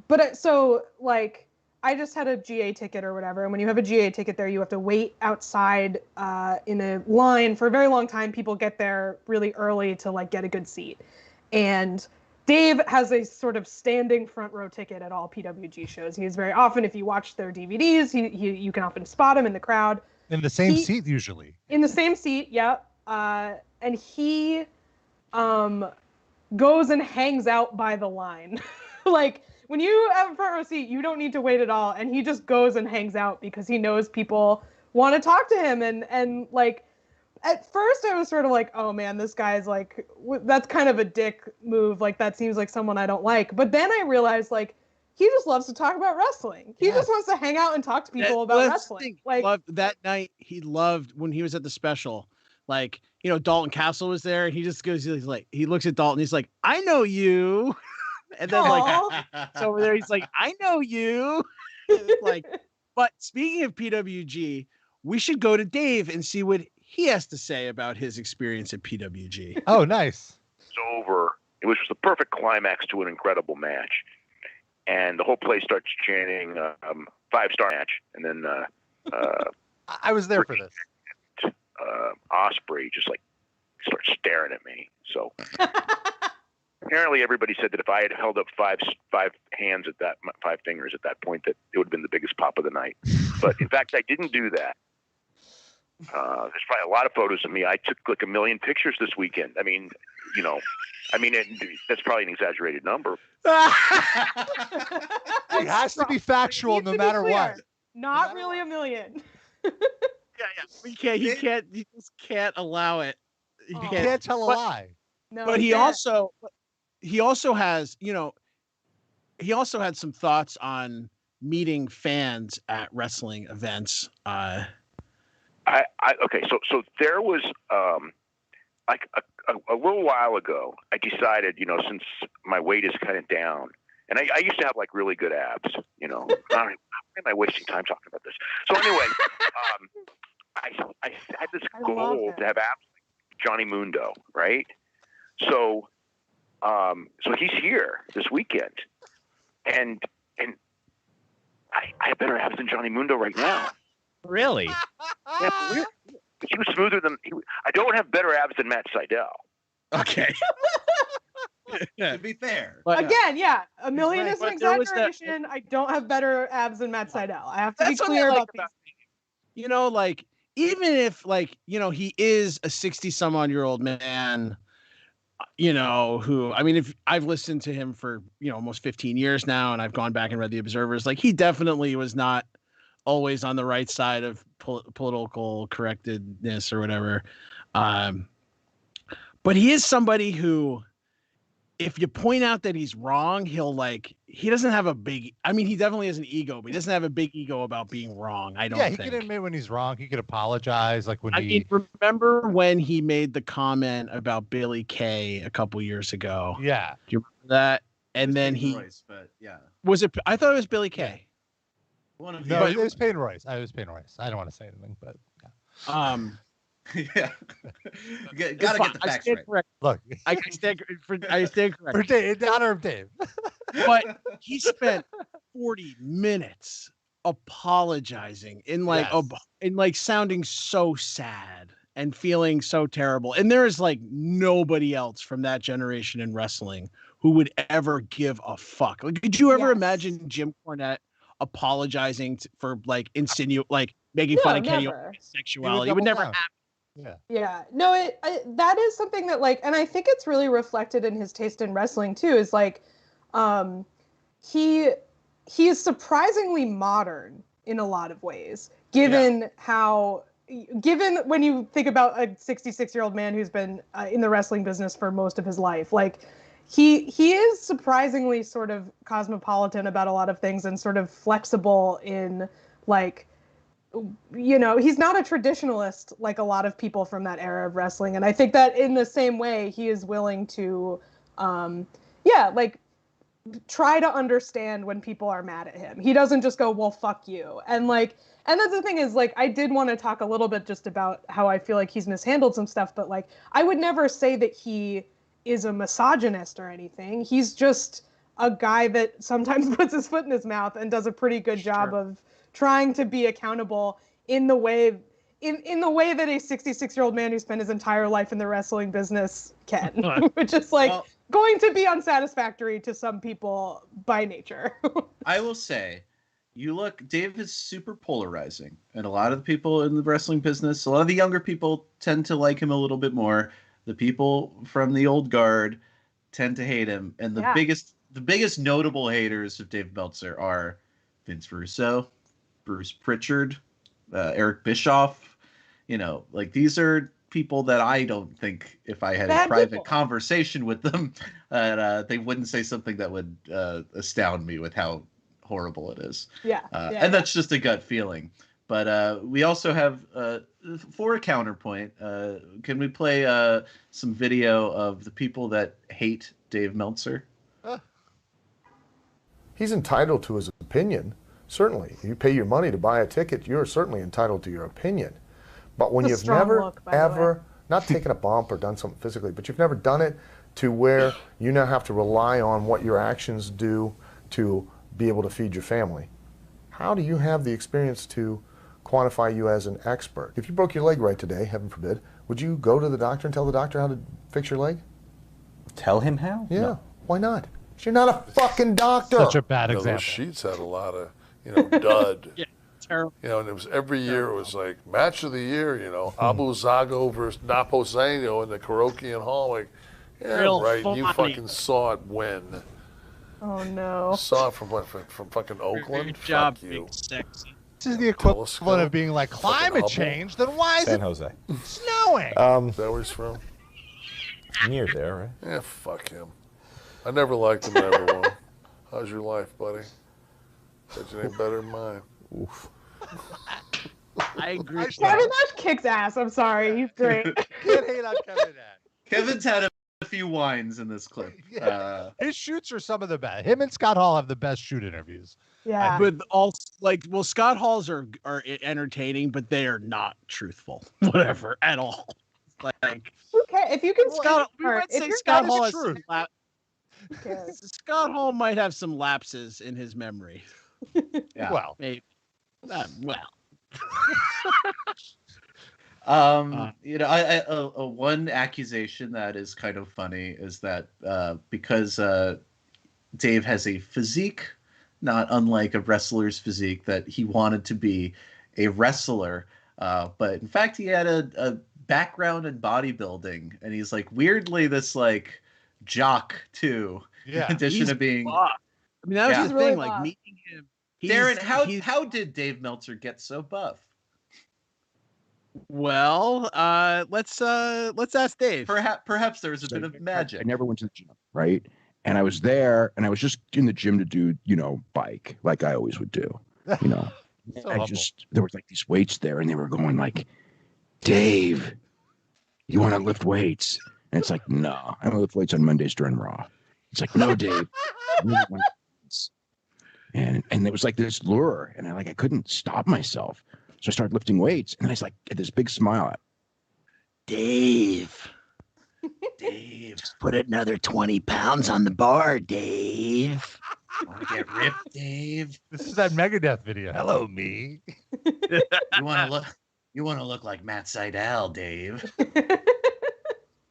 But so like I just had a GA ticket or whatever, and when you have a GA ticket there, you have to wait outside in a line for a very long time. People get there really early to like get a good seat, and Dave has a sort of standing front row ticket at all PWG shows. He is very often, if you watch their DVDs, you can often spot him in the crowd. In the same seat usually. In the same seat, yep. And he goes and hangs out by the line. Like when you have a front row seat, you don't need to wait at all. And he just goes and hangs out because he knows people want to talk to him. And like at first I was sort of like, oh man, this guy's like, that's kind of a dick move. Like that seems like someone I don't like. But then I realized like, he just loves to talk about wrestling. He just wants to hang out and talk to people about wrestling. Like that night, he loved when he was at the special. Like, Dalton Castle was there, and he just goes, he looks at Dalton, he's like, I know you. And then like it's over there, he's like, I know you. Like, but speaking of PWG, we should go to Dave and see what he has to say about his experience at PWG. Oh, nice. It's over. It was the perfect climax to an incredible match. And the whole place starts chanting 5-star match. And then I was there for this. Osprey just like starts staring at me. So apparently everybody said that if I had held up five hands at that, 5 fingers at that point, that it would have been the biggest pop of the night. But in fact, I didn't do that. There's probably a lot of photos of me. I took like 1 million pictures this weekend. I mean, that's probably an exaggerated number. It has to be factual no matter what. Not really 1 million. Yeah. He just can't allow it. You can't tell a lie. No, but he also has, he also had some thoughts on meeting fans at wrestling events. Okay, so there was like a little while ago, I decided, since my weight is kind of down, and I used to have like really good abs, why am I wasting time talking about this? So anyway, I had this goal to have abs like Johnny Mundo, right? So he's here this weekend, and I have better abs than Johnny Mundo right now. Really? Yeah, for real. He was smoother than I don't have better abs than Matt Sydal. Okay. To be fair. But, again, 1 million is an exaggeration. I don't have better abs than Matt Sydal. I have to be clear about these. Like even if like, he is a 60-some-odd-year-old man, who, I mean, if I've listened to him for, almost 15 years now, and I've gone back and read the Observers, like he definitely was not always on the right side of political correctness or whatever. But he is somebody who, if you point out that he's wrong, he'll he doesn't have a big. I mean, he definitely has an ego, but he doesn't have a big ego about being wrong. I don't. Yeah, he think. can admit when he's wrong. He could apologize, like when I mean, remember when he made the comment about Billy Kay a couple years ago? Yeah. Do you remember that? And then he Royce, but yeah. Was it? I thought it was Billy Kay. One of No, it was Peyton Royce. I was Peyton Royce. I don't want to say anything, but yeah. Gotta get the facts right. Correct. Look, I stand correct. For Dave, in honor of Dave. But he spent 40 minutes apologizing in like in like sounding so sad and feeling so terrible. And there is like nobody else from that generation in wrestling who would ever give a fuck. Like, could you ever imagine Jim Cornette apologizing for like making fun of Kenny Omega's sexuality? It would never happen. Yeah. No, that is something that like, and I think it's really reflected in his taste in wrestling too, is like, he is surprisingly modern in a lot of ways, given when you think about a 66-year-old man who's been in the wrestling business for most of his life, like he is surprisingly sort of cosmopolitan about a lot of things and sort of flexible in like, you know, he's not a traditionalist like a lot of people from that era of wrestling. And I think that in the same way, he is willing to, like try to understand when people are mad at him. He doesn't just go, well, fuck you. And like, and that's the thing is like, I did want to talk a little bit just about how I feel like he's mishandled some stuff, but like, I would never say that he is a misogynist or anything. He's just a guy that sometimes puts his foot in his mouth and does a pretty good job of trying to be accountable in the way in the way that a 66-year-old man who spent his entire life in the wrestling business can, which is like going to be unsatisfactory to some people by nature. I will say, Dave is super polarizing, and a lot of the people in the wrestling business, a lot of the younger people tend to like him a little bit more. The people from the old guard tend to hate him, and the biggest notable haters of Dave Meltzer are Vince Russo, Bruce Pritchard, Eric Bischoff. You know, like these are people that I don't think if I had a private conversation with them, they wouldn't say something that would astound me with how horrible it is. And that's just a gut feeling. But we also have, for a counterpoint, can we play some video of the people that hate Dave Meltzer? He's entitled to his opinion. Certainly, you pay your money to buy a ticket, you're certainly entitled to your opinion. But when you've never, ever, not taken a bump or done something physically, but you've never done it to where you now have to rely on what your actions do to be able to feed your family, how do you have the experience to quantify you as an expert? If you broke your leg right today, heaven forbid, would you go to the doctor and tell the doctor how to fix your leg? Tell him how? Yeah, no. Why not? You're not a fucking doctor. Such a bad example. Those sheets had a lot of, dud. Terrible. And it was every year it was like match of the year, Abu Zago versus Napo Zano in the Carokian Hall. Like, yeah, real right. funny. You fucking saw it when. Oh no. Saw it from fucking Oakland. Good job, Fuck you. big sexy. This is the equivalent of being like climate change. Then why is San it Jose snowing? Is that where he's from? Near there, right? Yeah, fuck him. I never liked him, never will. How's your life, buddy? Bet you ain't better than mine. Oof. I agree. Kevin Nash kicks ass. I'm sorry. He's great. Can't hate on Kevin Nash. Kevin's had a few wines in this clip. His shoots are some of the best. Him and Scott Hall have the best shoot interviews. Yeah. But also, Scott Hall's are entertaining, but they are not truthful, whatever, at all. Like, okay, if you can Scott, we might say Scott Hall has some Okay. Scott Hall might have some lapses in his memory. Yeah. Well, maybe. One accusation that is kind of funny is that because Dave has a physique not unlike a wrestler's physique, that he wanted to be a wrestler, but in fact he had a background in bodybuilding, and he's like weirdly this like jock too. Yeah, in addition to being buff. I mean, that was the really thing, buff. like meeting him. Darren, how did Dave Meltzer get so buff? Well, let's ask Dave. Perhaps there was a bit of magic. I never went to the gym, right? And I was there, and I was just in the gym to do, bike, like I always would do, there was like these weights there, and they were going like, Dave, you want to lift weights? And it's like, no, I don't lift weights on Mondays during Raw. It's like, no, Dave, I really want to. And there was like this lure, and I couldn't stop myself. So I started lifting weights, and I was like, get this big smile. Dave, just put another 20 pounds on the bar, Dave. Want to get ripped, Dave? This is that Megadeth video. Hello, me. You want to look like Matt Sydal, Dave.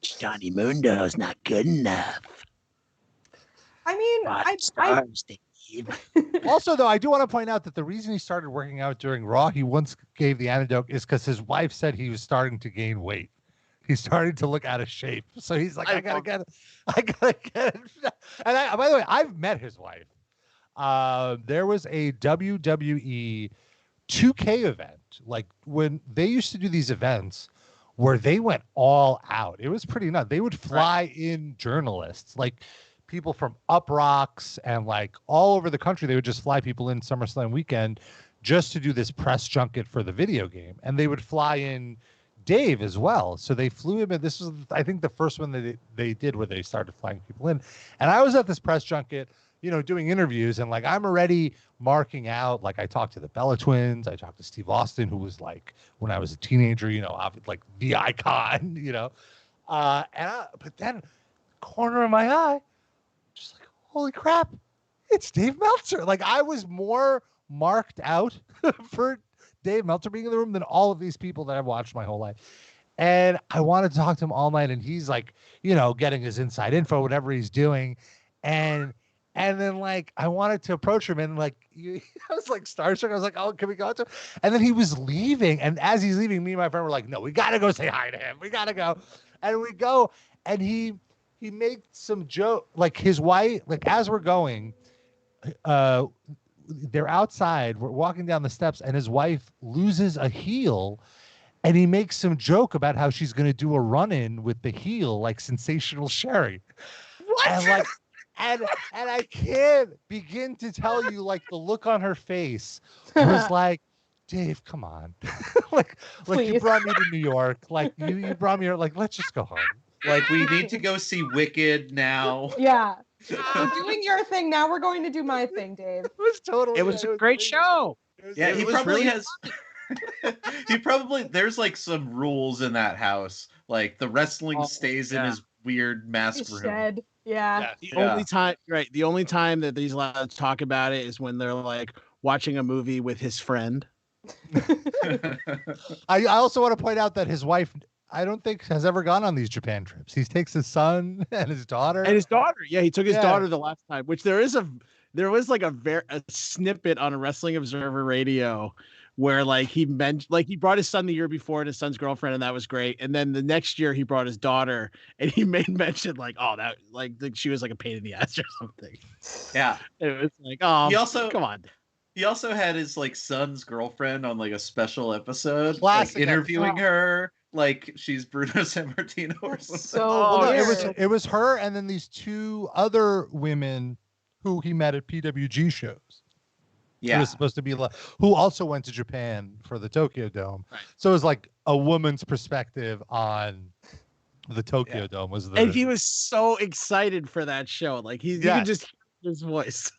Johnny Mundo's not good enough. I mean, Stars, Dave. Also, though, I do want to point out that the reason he started working out during Raw, he once gave the anecdote, is because his wife said he was starting to gain weight. He's starting to look out of shape. So he's like, I gotta get it. And by the way, I've met his wife. There was a WWE 2K event, like when they used to do these events where they went all out. It was pretty nuts. They would fly in journalists, like people from Up Rocks and like all over the country. They would just fly people in SummerSlam weekend just to do this press junket for the video game. And they would fly in Dave as well. So they flew him in. This was, I think, the first one that they did where they started flying people in. And I was at this press junket, doing interviews, and like I'm already marking out. Like I talked to the Bella Twins. I talked to Steve Austin, who was like, when I was a teenager, like the icon, but then corner of my eye, just like, holy crap, it's Dave Meltzer. Like I was more marked out for Dave Meltzer being in the room than all of these people that I've watched my whole life. And I wanted to talk to him all night, and he's like, getting his inside info, whatever he's doing. And then like, I wanted to approach him, and like, I was like starstruck. I was like, oh, can we go to him? And then he was leaving. And as he's leaving, me and my friend were like, no, we got to go say hi to him. We got to go. And we go, and he made some joke, like his wife, like as we're going, they're outside, we're walking down the steps, and his wife loses a heel, and he makes some joke about how she's going to do a run-in with the heel, like Sensational Sherry. What? And like, and I can't begin to tell you, like the look on her face was like, Dave, come on. like you brought me to New York. Like you brought me here. Like, let's just go home. Like, we need to go see Wicked now. Yeah. We're doing your thing. Now we're going to do my thing, Dave. It was a great show. Yeah, he probably has. There's like some rules in that house. Like the wrestling stays in his weird mask room. Shed. Yeah. The only time that he's allowed to talk about it is when they're like watching a movie with his friend. I also want to point out that his wife, I don't think, has ever gone on these Japan trips. He takes his son and his daughter. Yeah, he took his daughter the last time, which there was like a snippet on a Wrestling Observer radio where like he brought his son the year before and his son's girlfriend, and that was great. And then the next year he brought his daughter, and he made mention like, oh, that like she was like a pain in the ass or something. Yeah. It was like, oh, come on. He also had his like son's girlfriend on like a special episode, classic like, interviewing her like she's Bruno Sammartino or something. So it was her, and then these two other women who he met at PWG shows. Yeah, it was supposed to be who also went to Japan for the Tokyo Dome. Right. So it was like a woman's perspective on the Tokyo Dome. And he was so excited for that show. Like you could just hear his voice.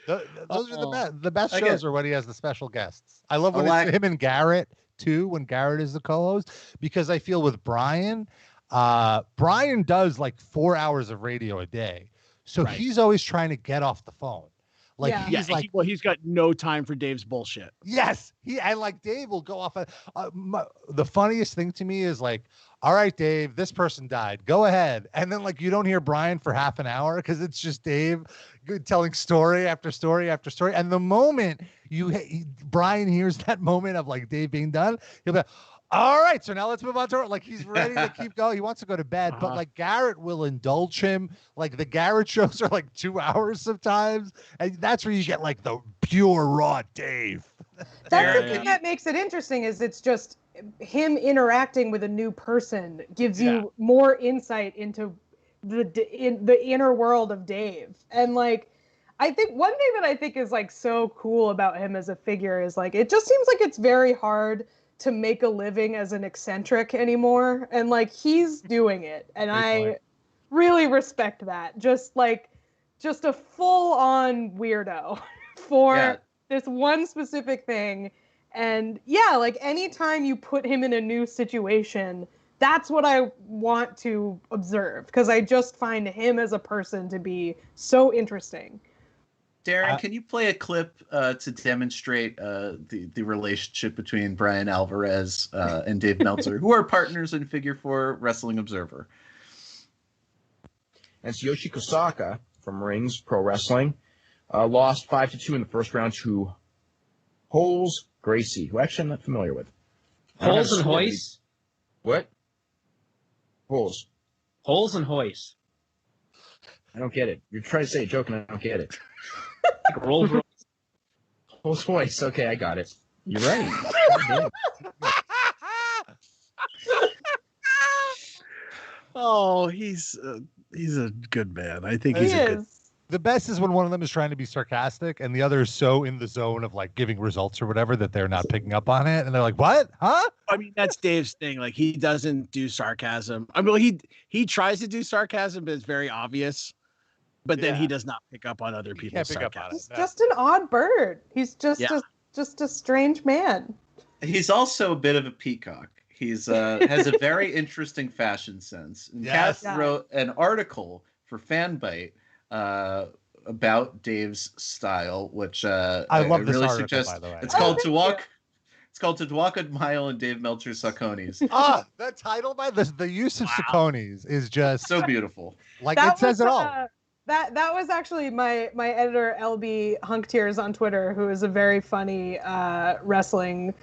Those are the best shows are when he has the special guests. I love when it's him and Garrett too, when Garrett is the co-host, because I feel with Brian does like 4 hours of radio a day. So he's always trying to get off the phone. Like he's got no time for Dave's bullshit. Yes. And like Dave will go off. The funniest thing to me is like, all right, Dave, this person died. Go ahead. And then like you don't hear Brian for half an hour because it's just Dave telling story after story after story. And the moment Brian hears that moment of like Dave being done, he'll be like, all right, so now let's move on to it. Like he's ready to keep going. He wants to go to bed, but like Garrett will indulge him. Like the Garrett shows are like 2 hours sometimes, and that's where you get like the pure raw Dave. That's the thing that makes it interesting. Is it's just him interacting with a new person gives you more insight into the inner world of Dave. And like, I think one thing that I think is like so cool about him as a figure is like, it just seems like it's very hard to make a living as an eccentric anymore. And like, he's doing it. And I really respect that. Just a full on weirdo for this one specific thing. And yeah, like anytime you put him in a new situation, that's what I want to observe, because I just find him as a person to be so interesting. Darren, can you play a clip to demonstrate the relationship between Brian Alvarez and Dave Meltzer, who are partners in Figure 4 Wrestling Observer? And it's Yoshi Kosaka from Rings Pro Wrestling. Lost 5-2 in the first round to Holes Gracie, who actually I'm not familiar with. Holes and Hoyce? What? Holes. Holes and Hoyce. I don't get it. You're trying to say a joke and I don't get it. Like Rolls Royce. Holes Hoyce. Okay, I got it. You're right. Oh, he's a good man. I think He he's a good. is. The best is when one of them is trying to be sarcastic and the other is so in the zone of like giving results or whatever that they're not picking up on it. And they're like, what? Huh? I mean, that's Dave's thing. Like, he doesn't do sarcasm. I mean, he tries to do sarcasm, but it's very obvious. But then he does not pick up on other people's sarcasm. He's just an odd bird. He's just a strange man. He's also a bit of a peacock. He's has a very interesting fashion sense. And Kath wrote an article for Fanbyte about Dave's style, which I love this really article, suggest. by the way. It's called To Walk. It's called To Walk a Mile in Dave Meltzer's Saucony's. That title by the use of Saucony's is just so beautiful. Like That it says was, it all. That was actually my editor LB Hunktears on Twitter, who is a very funny wrestling,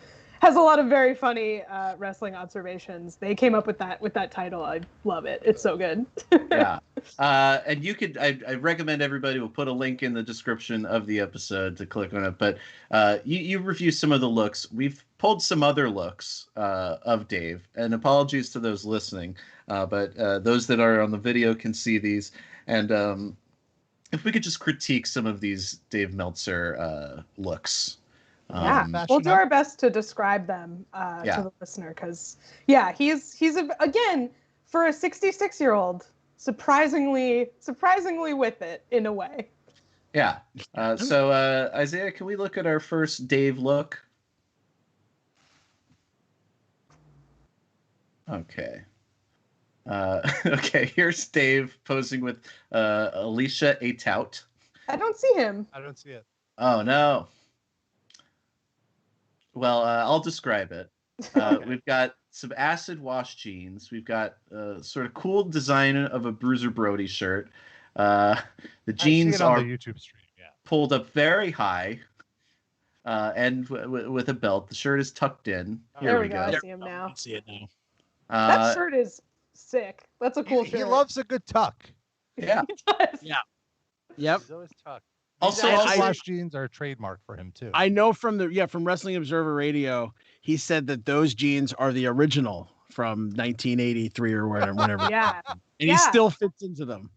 has a lot of very funny wrestling observations. They came up with that title. I love it. It's so good. Yeah. And you could, I recommend everybody will put a link in the description of the episode to click on it. But you review some of the looks. We've pulled some other looks of Dave, and apologies to those listening. But those that are on the video can see these. And if we could just critique some of these Dave Meltzer looks. We'll do our best to describe them to the listener, because he's again, for a 66-year-old, surprisingly with it in a way. Yeah. So Isaiah, can we look at our first Dave look? Okay. Okay, here's Dave posing with Alicia Atout. I don't see him. I don't see it. Oh, no. Well, I'll describe it. We've got some acid wash jeans. We've got sort of cool design of a Bruiser Brody shirt. The jeans are the YouTube stream, pulled up very high and with a belt. The shirt is tucked in. There we go. I see him now. I see it now. That shirt is sick. That's a cool shirt. He loves a good tuck. Yeah. He does. Yeah. Yep. He's always tucked. Also, wash jeans are a trademark for him too. I know from Wrestling Observer Radio, he said that those jeans are the original from 1983 or whenever. Yeah. And he still fits into them.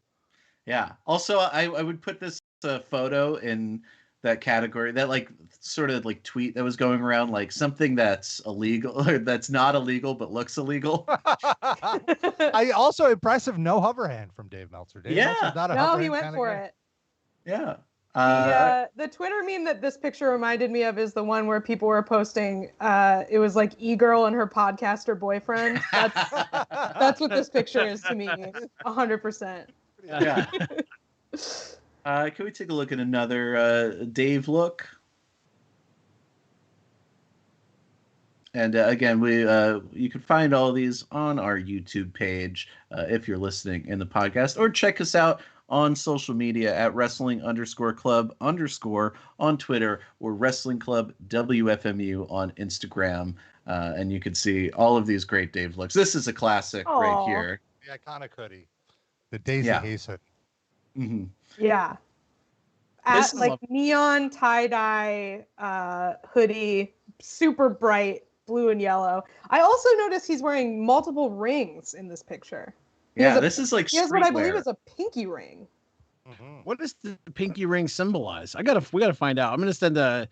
Yeah. Also, I would put this photo in that category, that like sort of like tweet that was going around, like something that's illegal or that's not illegal but looks illegal. I also impressive no hover hand from Dave Meltzer. Dave Meltzer's not a hover hand he went for guy. it. Yeah. The Twitter meme that this picture reminded me of is the one where people were posting. It was like e-girl and her podcaster boyfriend. That's what this picture is to me. 100%. Yeah. Can we take a look at another Dave look? And again, you can find all these on our YouTube page if you're listening in the podcast, or check us out on social media at wrestling_club_ on Twitter, or Wrestling Club WFMU on Instagram. And you can see all of these great Dave looks. This is a classic right here. The iconic hoodie. The Daisy Hayes hoodie. Mm-hmm. Yeah. At like neon tie-dye hoodie, super bright blue and yellow. I also noticed he's wearing multiple rings in this picture. Yeah, this is like he has what I believe streetwear. is a pinky ring. What does the pinky ring symbolize? We gotta find out. I'm gonna send a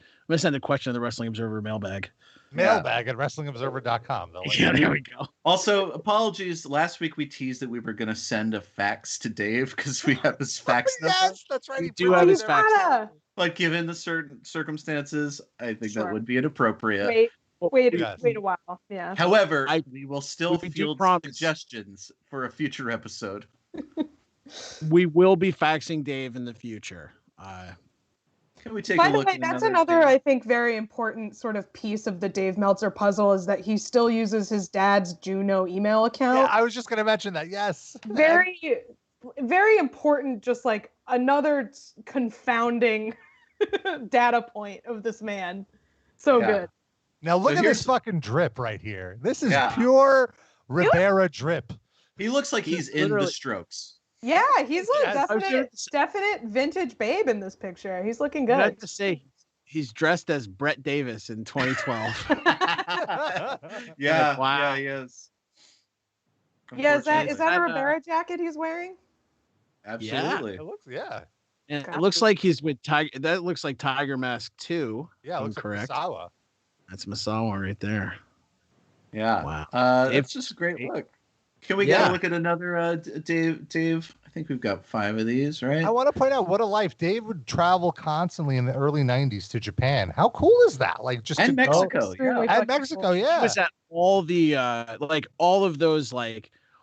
question to the Wrestling Observer mailbag. Mailbag at WrestlingObserver.com. Yeah, there we go. Also, apologies. Last week we teased that we were going to send a fax to Dave because we have his fax number. Yes, that's right. We do have his fax. But given the certain circumstances, I think that would be inappropriate. Wait a while. Yeah. However, we will still we do field promise. suggestions for a future episode. We will be faxing Dave in the future. Can we take By a the look way, at that's another another, I think, very important sort of piece of the Dave Meltzer puzzle is that he still uses his dad's Juno email account. Yeah, I was just going to mention that. Yes. Very, very important, just like another confounding data point of this man. So good. Now look at this fucking drip right here. This is pure Rivera drip. He looks like he's in the Strokes. Yeah, he's like definite vintage babe in this picture. He's looking good. I have to say, he's dressed as Brett Davis in 2012. Yeah, wow. Yeah, he is. Yeah, is that a Rivera jacket he's wearing? Absolutely. It looks, And it looks like he's with Tiger. That looks like Tiger Mask 2. Yeah, it looks correct. like Misawa. That's Misawa right there. Yeah. Wow. It's just a great look. Can we get a look at another Dave? I think we've got 5 of these, right? I want to point out what a life. Dave would travel constantly in the early 90s to Japan. How cool is that? Like just and to Mexico, go, and Mexico, yeah. He was at all the all of those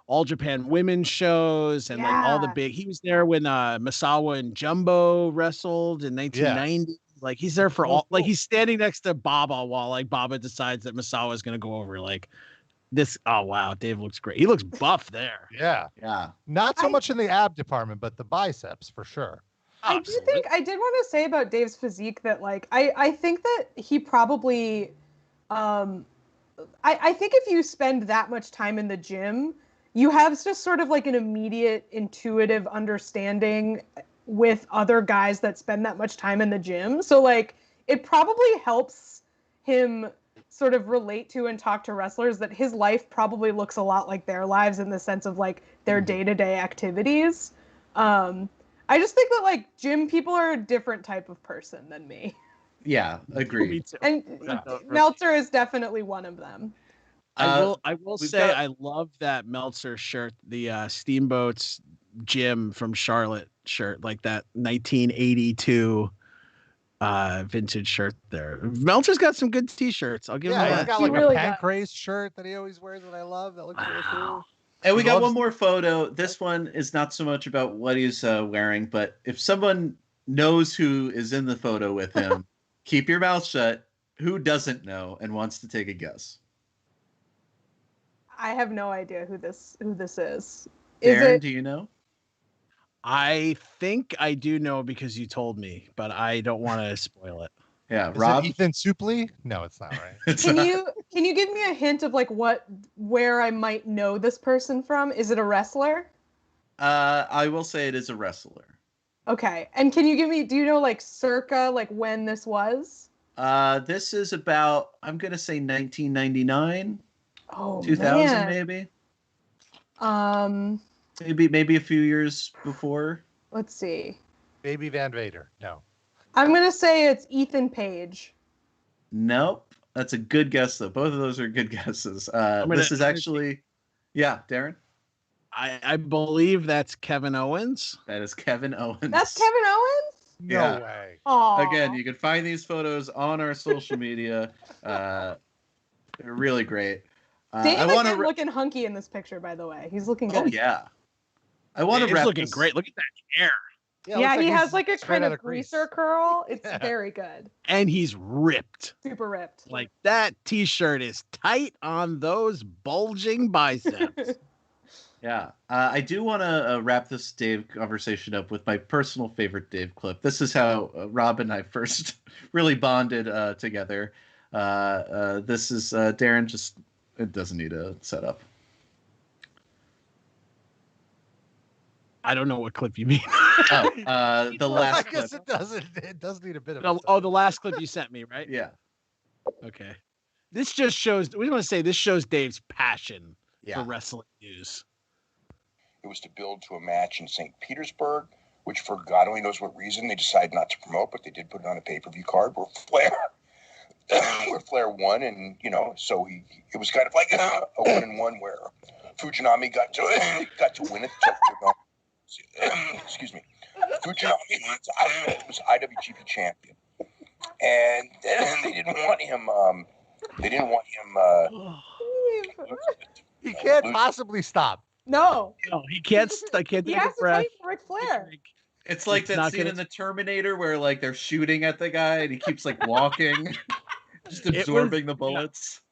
All Japan women's shows and all the big. He was there when Misawa and Jumbo wrestled in 1990. Yes. Like he's there for all. Like he's standing next to Baba while Baba decides that Misawa is going to go over. This. Oh wow, Dave looks great. He looks buff there. Yeah. Yeah. Not so much in the ab department, but the biceps for sure. I did want to say about Dave's physique that I think that he probably I think if you spend that much time in the gym, you have just sort of like an immediate intuitive understanding with other guys that spend that much time in the gym. So it probably helps him sort of relate to and talk to wrestlers that his life probably looks a lot like their lives in the sense of their day-to-day activities. I just think that gym people are a different type of person than me. Yeah, agreed. And Meltzer is definitely one of them. I will say I love that Meltzer shirt, the Steamboat's gym from Charlotte shirt, like that 1982 vintage shirt there. Meltzer's got some good t-shirts. I'll give him that. He's got a Pancrase shirt that he always wears that I love. That looks really cool. And we got one more photo. This one is not so much about what he's wearing, but if someone knows who is in the photo with him, keep your mouth shut. Who doesn't know and wants to take a guess? I have no idea who this is. Darren, do you know? I think I do know because you told me, but I don't want to spoil it. Yeah, Is Rob. it Ethan Suplee? No, it's not right. Can you give me a hint of where I might know this person from? Is it a wrestler? I will say it is a wrestler. Okay, and can you give me? Do you know circa when this was? This is about, I'm gonna say 1999. Oh, 2000 man. maybe. Maybe a few years before. Let's see. Baby Van Vader. No. I'm gonna say it's Ethan Page. Nope. That's a good guess though. Both of those are good guesses. This is actually, Darren. I believe that's Kevin Owens. That is Kevin Owens. That's Kevin Owens? No way. Aww. Again, you can find these photos on our social media. They're really great. Dave is looking hunky in this picture, by the way. He's looking good. Oh yeah. I want to wrap. He's looking great. Look at that hair. Yeah, he has a kind of greaser curl. It's very good. And he's ripped. Super ripped. That t-shirt is tight on those bulging biceps. Yeah. I do want to wrap this Dave conversation up with my personal favorite Dave clip. This is how Rob and I first really bonded together. This is Darren. It doesn't need a setup. I don't know what clip you mean. The last I guess clip. it doesn't. It does need a bit of. The last clip you sent me, right? Yeah. Okay. This just shows. We want to say this shows Dave's passion for wrestling news. It was to build to a match in St. Petersburg, which for God only knows what reason they decided not to promote, but they did put it on a pay-per-view card where Flair won, and so it was kind of like a 1-1 where Fujinami got to win it. Excuse me. Fujinami was IWGP champion, and they didn't want him. He can't possibly stop. No, he can't. I can't He take has a to breath. fight for Ric Flair. It's like It's that not scene gonna- in the Terminator where like they're shooting at the guy and he keeps like walking, just It was- absorbing the bullets.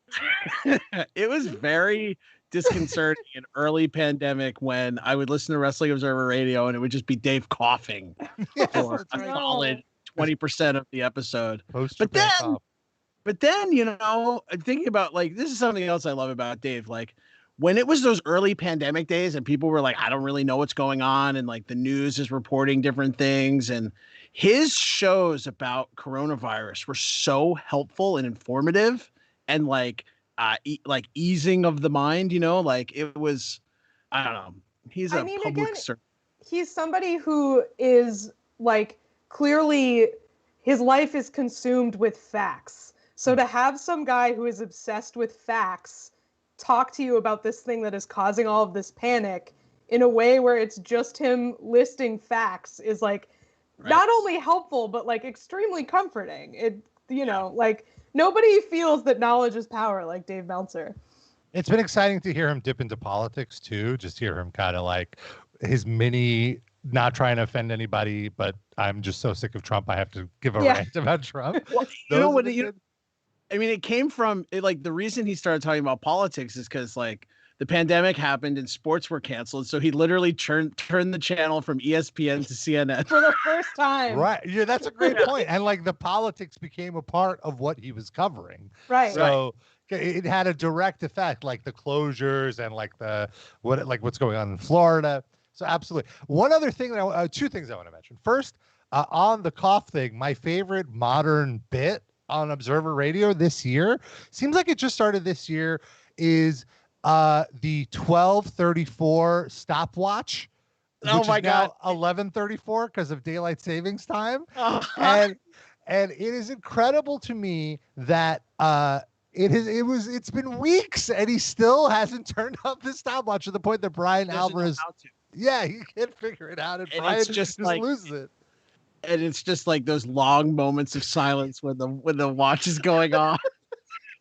It was very disconcerting in early pandemic when I would listen to Wrestling Observer Radio and it would just be Dave coughing for a solid 20% of the episode. But then, thinking about like this is something else I love about Dave. Like when it was those early pandemic days and people were like, I don't really know what's going on, and like the news is reporting different things, and his shows about coronavirus were so helpful and informative and like easing of the mind, like it was, I don't know. He's a public servant. He's somebody who is like clearly his life is consumed with facts. So to have some guy who is obsessed with facts talk to you about this thing that is causing all of this panic in a way where it's just him listing facts is like not only helpful but like extremely comforting. It like nobody feels that knowledge is power like Dave Meltzer. It's been exciting to hear him dip into politics too. Just hear him kind of like his mini, not trying to offend anybody, but I'm just so sick of Trump. I have to give a rant about Trump. Well, it came from like the reason he started talking about politics is because like the pandemic happened and sports were canceled. So he literally turned the channel from ESPN to CNN for the first time. Right. Yeah, that's a great point. And like the politics became a part of what he was covering. Right. So it had a direct effect, like the closures and like what's going on in Florida. So absolutely. One other thing two things I want to mention. First, on the cough thing, my favorite modern bit on Observer Radio this year, seems like it just started this year, is the 12:34 stopwatch. Oh my God. 11:34 because of daylight savings time. And it is incredible to me that it's been weeks and he still hasn't turned up the stopwatch to the point that Brian Alvarez he can't figure it out, and Brian it's just like, loses it. And it's just like those long moments of silence when the watch is going off.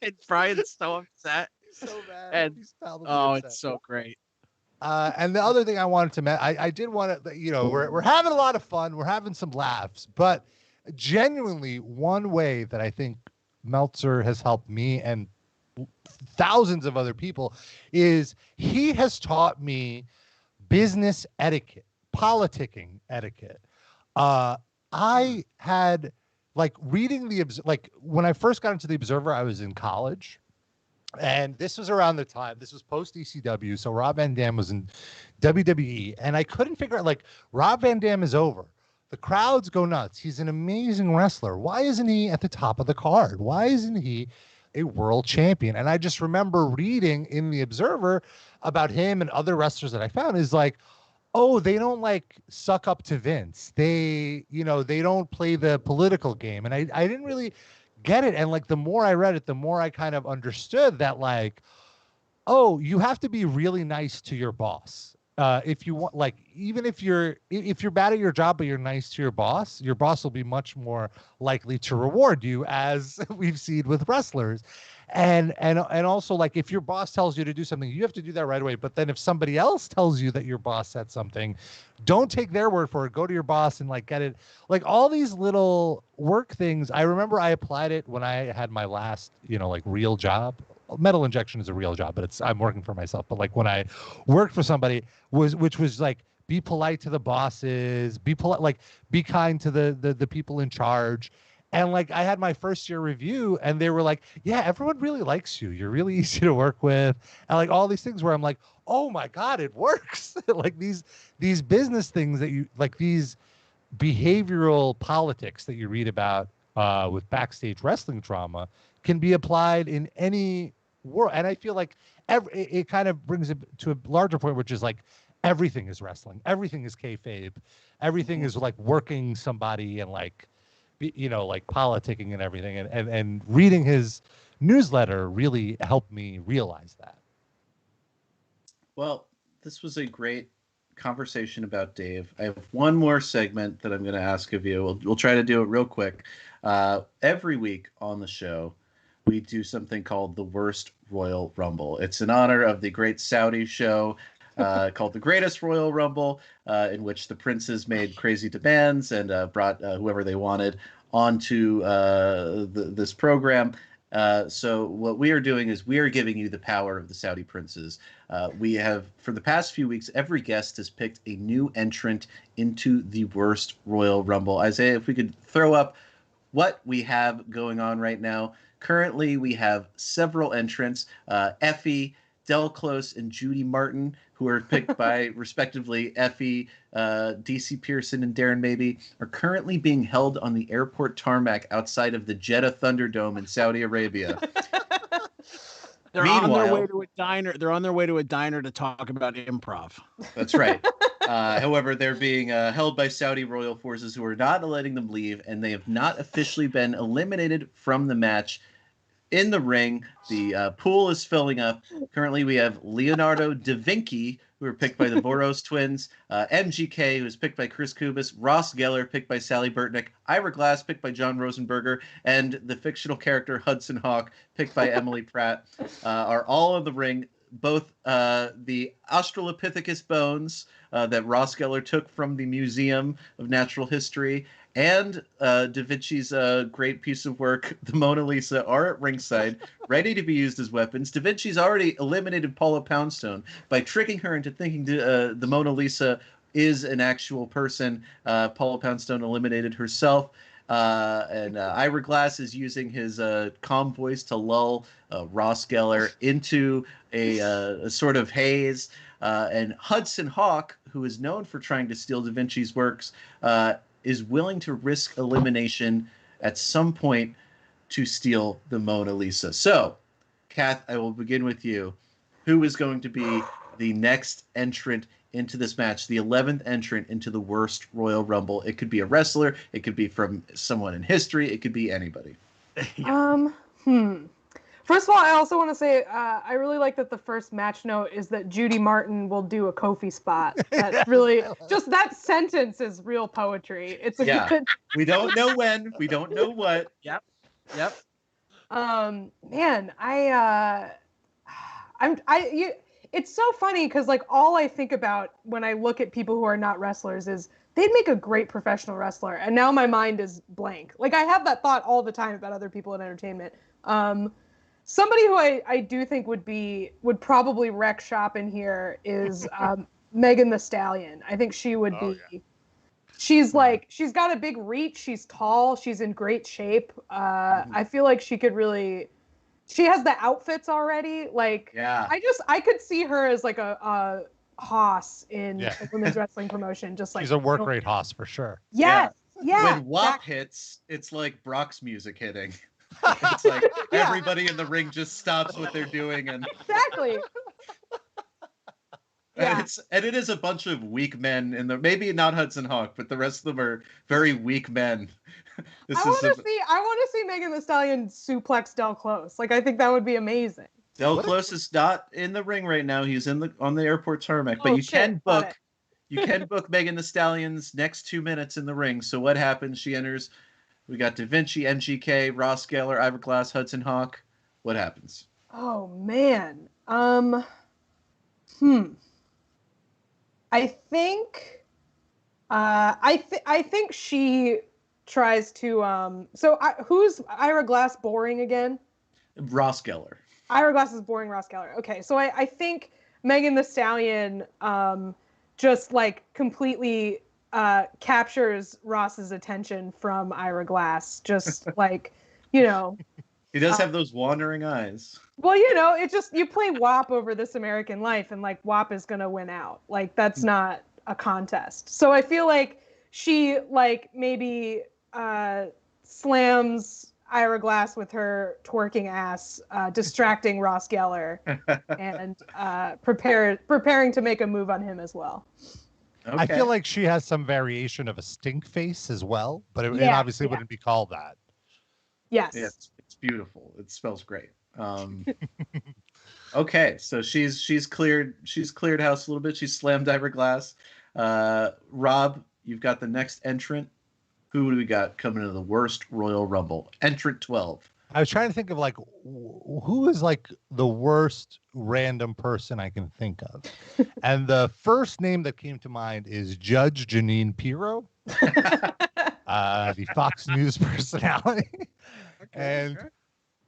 And Brian's so upset. So bad. And upset. It's so great. And the other thing I wanted to mention, I did want to, we're having a lot of fun, we're having some laughs, but genuinely one way that I think Meltzer has helped me and thousands of other people is he has taught me business etiquette, politicking etiquette. I had like reading when I first got into the Observer, I was in college. And this was around the time, this was post ECW. So Rob Van Dam was in WWE. And I couldn't figure out, like, Rob Van Dam is over. The crowds go nuts. He's an amazing wrestler. Why isn't he at the top of the card? Why isn't he a world champion? And I just remember reading in the Observer about him and other wrestlers that I found is like, oh, they don't like suck up to Vince. They don't play the political game. And I didn't really get it. And like the more I read it, the more I kind of understood that like, oh, you have to be really nice to your boss. If you want, like, even if you're bad at your job, but you're nice to your boss will be much more likely to reward you, as we've seen with wrestlers. And also, like, if your boss tells you to do something, you have to do that right away. But then if somebody else tells you that your boss said something, don't take their word for it. Go to your boss and like get it. Like all these little work things. I remember I applied it when I had my last, like real job. Metal injection is a real job, but I'm working for myself. But like when I worked for somebody, which was like, be polite to the bosses, be polite, like be kind to the people in charge. And like I had my first year review and they were like, yeah, everyone really likes you. You're really easy to work with. And like all these things where I'm like, oh my God, it works. Like these business things that you like, these behavioral politics that you read about with backstage wrestling drama can be applied in any world. And I feel like it kind of brings it to a larger point, which is like everything is wrestling. Everything is kayfabe. Everything is like working somebody and like, like politicking and everything. And reading his newsletter really helped me realize that. Well, this was a great conversation about Dave. I have one more segment that I'm going to ask of you. We'll try to do it real quick. Every week on the show, we do something called the Worst Royal Rumble. It's in honor of the great Saudi show called the Greatest Royal Rumble, in which the princes made crazy demands and brought whoever they wanted onto this program. So what we are doing is we are giving you the power of the Saudi princes. We have, for the past few weeks, every guest has picked a new entrant into the Worst Royal Rumble. Isaiah, if we could throw up what we have going on right now. Currently, we have several entrants. Effie, Del Close, and Judy Martin, who are picked by, respectively, Effie, DC Pearson, and Darren Maybe, are currently being held on the airport tarmac outside of the Jeddah Thunderdome in Saudi Arabia. They're on their way to a diner. They're on their way to a diner to talk about improv. That's right. However, they're being held by Saudi royal forces who are not letting them leave, and they have not officially been eliminated from the match. In the ring, the pool is filling up. Currently, we have Leonardo da Vinci, who are picked by the Boros twins, MGK, who is picked by Chris Kubis, Ross Geller, picked by Sally Burtnick, Ira Glass, picked by John Rosenberger, and the fictional character Hudson Hawk, picked by Emily Pratt, are all in the ring. Both the Australopithecus bones that Ross Geller took from the Museum of Natural History and Da Vinci's great piece of work, the Mona Lisa, are at ringside, ready to be used as weapons. Da Vinci's already eliminated Paula Poundstone by tricking her into thinking the Mona Lisa is an actual person. Paula Poundstone eliminated herself. And Ira Glass is using his calm voice to lull Ross Geller into a sort of haze. And Hudson Hawk, who is known for trying to steal Da Vinci's works, is willing to risk elimination at some point to steal the Mona Lisa. So, Kath, I will begin with you. Who is going to be the next entrant into this match, the 11th entrant into the Worst Royal Rumble? It could be a wrestler. It could be from someone in history. It could be anybody. First of all, I also want to say I really like that the first match note is that Judy Martin will do a Kofi spot. That's really just that sentence is real poetry. It's a good. We don't know when. We don't know what. Yep. Man, it's so funny because like all I think about when I look at people who are not wrestlers is they'd make a great professional wrestler, and now my mind is blank. Like I have that thought all the time about other people in entertainment. Somebody who I do think would probably wreck shop in here is Megan Thee Stallion. I think she would be. Yeah. She's got a big reach. She's tall. She's in great shape. I feel like she could really. She has the outfits already. Like, yeah. I could see her as like a hoss in a women's wrestling promotion. Just like she's a work rate hoss for sure. Yes. Yeah. When WAP hits, it's like Brock's music hitting. It's like everybody in the ring just stops what they're doing and exactly. And it is a bunch of weak men in the maybe not Hudson Hawk, but the rest of them are very weak men. I want to see Megan Thee Stallion suplex Del Close. Like I think that would be amazing. Del Close is not in the ring right now. He's on the airport tarmac, but you can book Megan Thee Stallion's next 2 minutes in the ring. So what happens? She enters. We got Da Vinci, MGK, Ross Geller, Ira Glass, Hudson Hawk. What happens? Oh man. I think she tries to who's Ira Glass boring again? Ross Geller. Ira Glass is boring Ross Geller. Okay, so I think Megan Thee Stallion just like completely captures Ross's attention from Ira Glass. Just like, you know. He does have those wandering eyes. Well, you know, it just you play WAP over This American Life, and like WAP is gonna win out. Like that's not a contest. So I feel like she like maybe slams Ira Glass with her twerking ass, distracting Ross Geller, and preparing to make a move on him as well. Okay. I feel like she has some variation of a stink face as well, but it obviously wouldn't be called that. Yes. Yeah, it's beautiful. It smells great. Okay, so she's cleared house a little bit. She's slammed Ira Glass. Rob, you've got the next entrant. Who do we got coming to the worst Royal Rumble? Entrant 12. I was trying to think of like who is like the worst random person I can think of. And the first name that came to mind is Judge Janine Pirro, the Fox News personality. And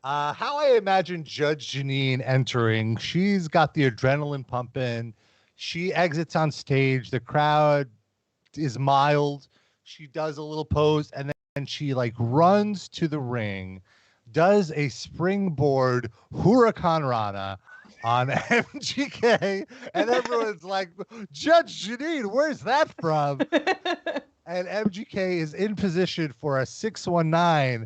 how I imagine Judge Janine entering, she's got the adrenaline pumping. She exits on stage. The crowd is mild. She does a little pose, and then she like runs to the ring, does a springboard Huracan Rana on MGK, and everyone's like, Judge Janine, where's that from? And MGK is in position for a 619,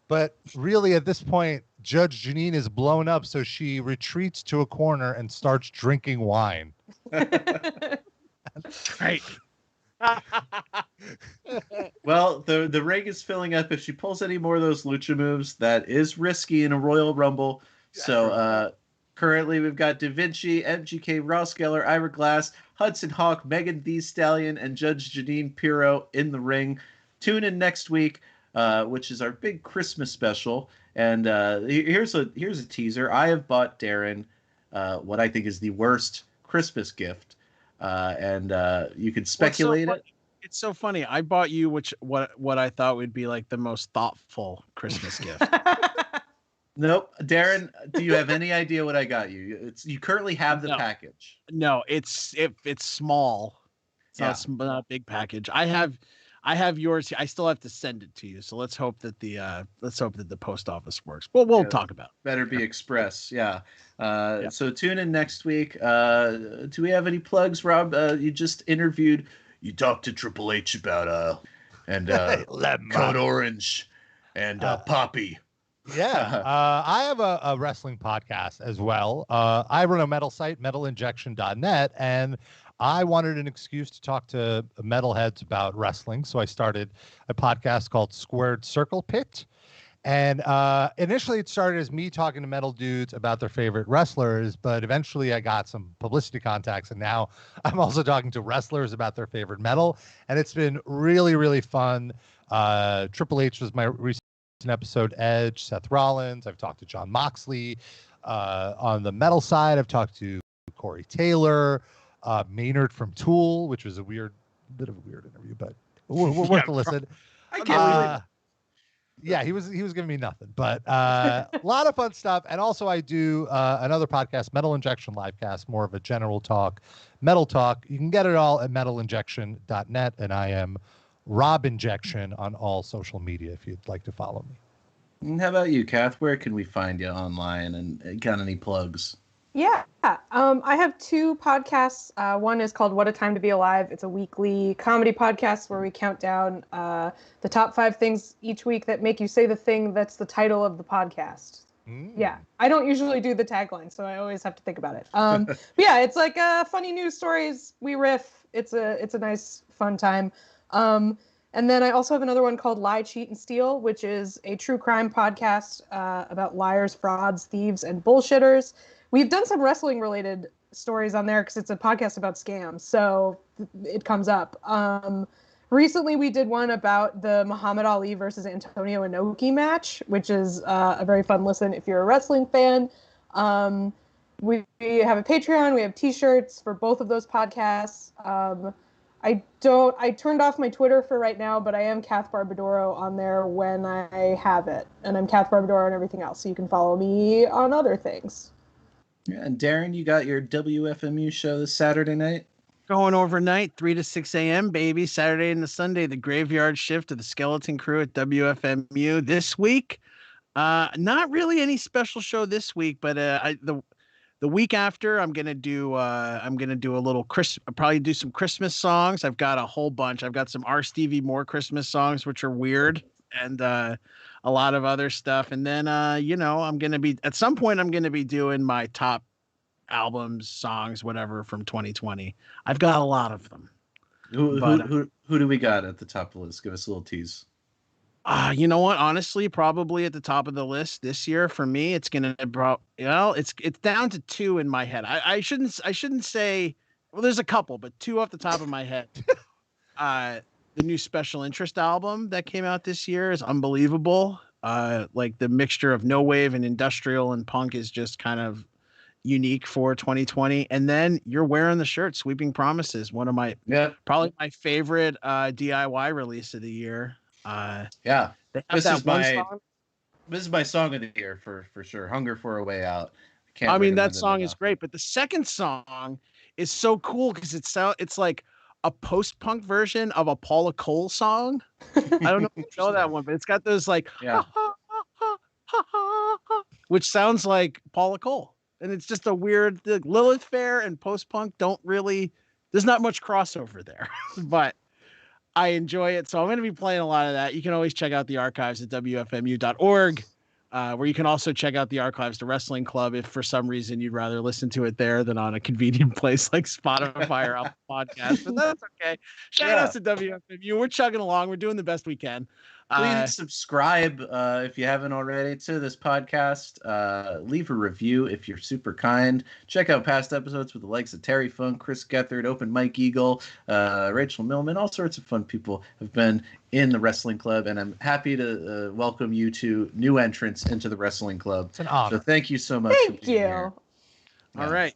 but really at this point, Judge Janine is blown up, so she retreats to a corner and starts drinking wine. Right. Well, the ring is filling up. If she pulls any more of those lucha moves, that is risky in a Royal Rumble. So currently we've got Da Vinci, MGK, Ross Geller, Ira Glass, Hudson Hawk, Megan Thee Stallion, and Judge Janine Pirro in the ring. Tune in next week, which is our big Christmas special. And here's a teaser. I have bought Darren what I think is the worst Christmas gift. And you can speculate it. It's so funny. I bought you what I thought would be like the most thoughtful Christmas gift. Nope. Darren, do you have any idea what I got you? You currently have the package. No, it's small. It's not a big package. I have yours. I still have to send it to you. So let's hope that the post office works. Well, we'll talk about it. Better be express. Yeah. So tune in next week. Do we have any plugs, Rob? You just interviewed. You talked to Triple H about Code Orange and Poppy. Yeah. I have a wrestling podcast as well. I run a metal site, metalinjection.net, and I wanted an excuse to talk to metalheads about wrestling. So I started a podcast called Squared Circle Pit. And initially it started as me talking to metal dudes about their favorite wrestlers, but eventually I got some publicity contacts, and now I'm also talking to wrestlers about their favorite metal. And it's been really, really fun. Triple H was my recent episode, Edge, Seth Rollins. I've talked to John Moxley. On the metal side, I've talked to Corey Taylor, Maynard from Tool, which was a bit of a weird interview, but worth a listen. I can't believe it. Yeah, he was giving me nothing, but a lot of fun stuff. And also I do another podcast, Metal Injection Livecast, more of a general talk, metal talk. You can get it all at metalinjection.net, and I am Rob Injection on all social media if you'd like to follow me. And how about you, Kath? Where can we find you online, and got any plugs? Yeah, I have two podcasts. One is called What a Time to Be Alive. It's a weekly comedy podcast where we count down the top 5 things each week that make you say the thing that's the title of the podcast. Yeah, I don't usually do the tagline, so I always have to think about it. But yeah, it's like funny news stories. We riff. It's a nice, fun time. And then I also have another one called Lie, Cheat, and Steal, which is a true crime podcast about liars, frauds, thieves, and bullshitters. We've done some wrestling related stories on there because it's a podcast about scams. So it comes up. Recently, we did one about the Muhammad Ali versus Antonio Inoki match, which is a very fun listen if you're a wrestling fan. We have a Patreon. We have T-shirts for both of those podcasts. I turned off my Twitter for right now, but I am Kath Barbadoro on there when I have it. And I'm Kath Barbadoro on everything else. So you can follow me on other things. Yeah, and Darren, you got your WFMU show this Saturday night? Going overnight, 3 to 6 a.m., baby. Saturday and the Sunday, the graveyard shift of the Skeleton Crew at WFMU. This week, not really any special show this week, but the week after, I'm gonna do a little probably do some Christmas songs. I've got a whole bunch. I've got some R. Stevie Moore Christmas songs, which are weird and a lot of other stuff. And then I'm gonna be at some point I'm gonna be doing my top albums, songs, whatever from 2020. I've got a lot of them. Who do we got at the top of the list? Give us a little tease. You know what? Honestly, probably at the top of the list this year for me, it's gonna it's down to 2 in my head. I shouldn't say. Well, there's a couple, but 2 off the top of my head. The new Special Interest album that came out this year is unbelievable. Like the mixture of no wave and industrial and punk is just kind of unique for 2020. And then You're Wearing the Shirt, Sweeping Promises, one of my probably my favorite DIY release of the year. Yeah, this is my song of the year for sure. Hunger for a Way Out. I mean, that song is great, but the second song is so cool because it's like a post-punk version of a Paula Cole song. I don't know if you know that one, but it's got those like which sounds like Paula Cole. And it's just a weird Lilith Fair and post-punk there's not much crossover there. But I enjoy it. So I'm going to be playing a lot of that. You can always check out the archives at wfmu.org, where you can also check out the archives to Wrestling Club if for some reason you'd rather listen to it there than on a convenient place like Spotify or Apple Podcast. But that's okay. Shout out to WFMU. We're chugging along. We're doing the best we can. Please subscribe if you haven't already to this podcast. Leave a review if you're super kind. Check out past episodes with the likes of Terry Funk, Chris Gethard, Open Mike Eagle, Rachel Millman. All sorts of fun people have been in the Wrestling Club, and I'm happy to welcome you to new entrants into the Wrestling Club. It's an honor. So thank you so much. Thank for being you. Here. All right.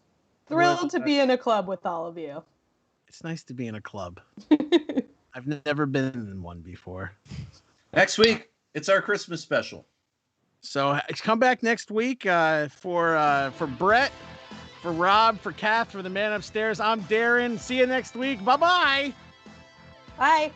Thrilled to be in a club with all of you. It's nice to be in a club. I've never been in one before. Next week, it's our Christmas special. So come back next week for Brett, for Rob, for Kath, for the man upstairs. I'm Darren. See you next week. Bye-bye. Bye.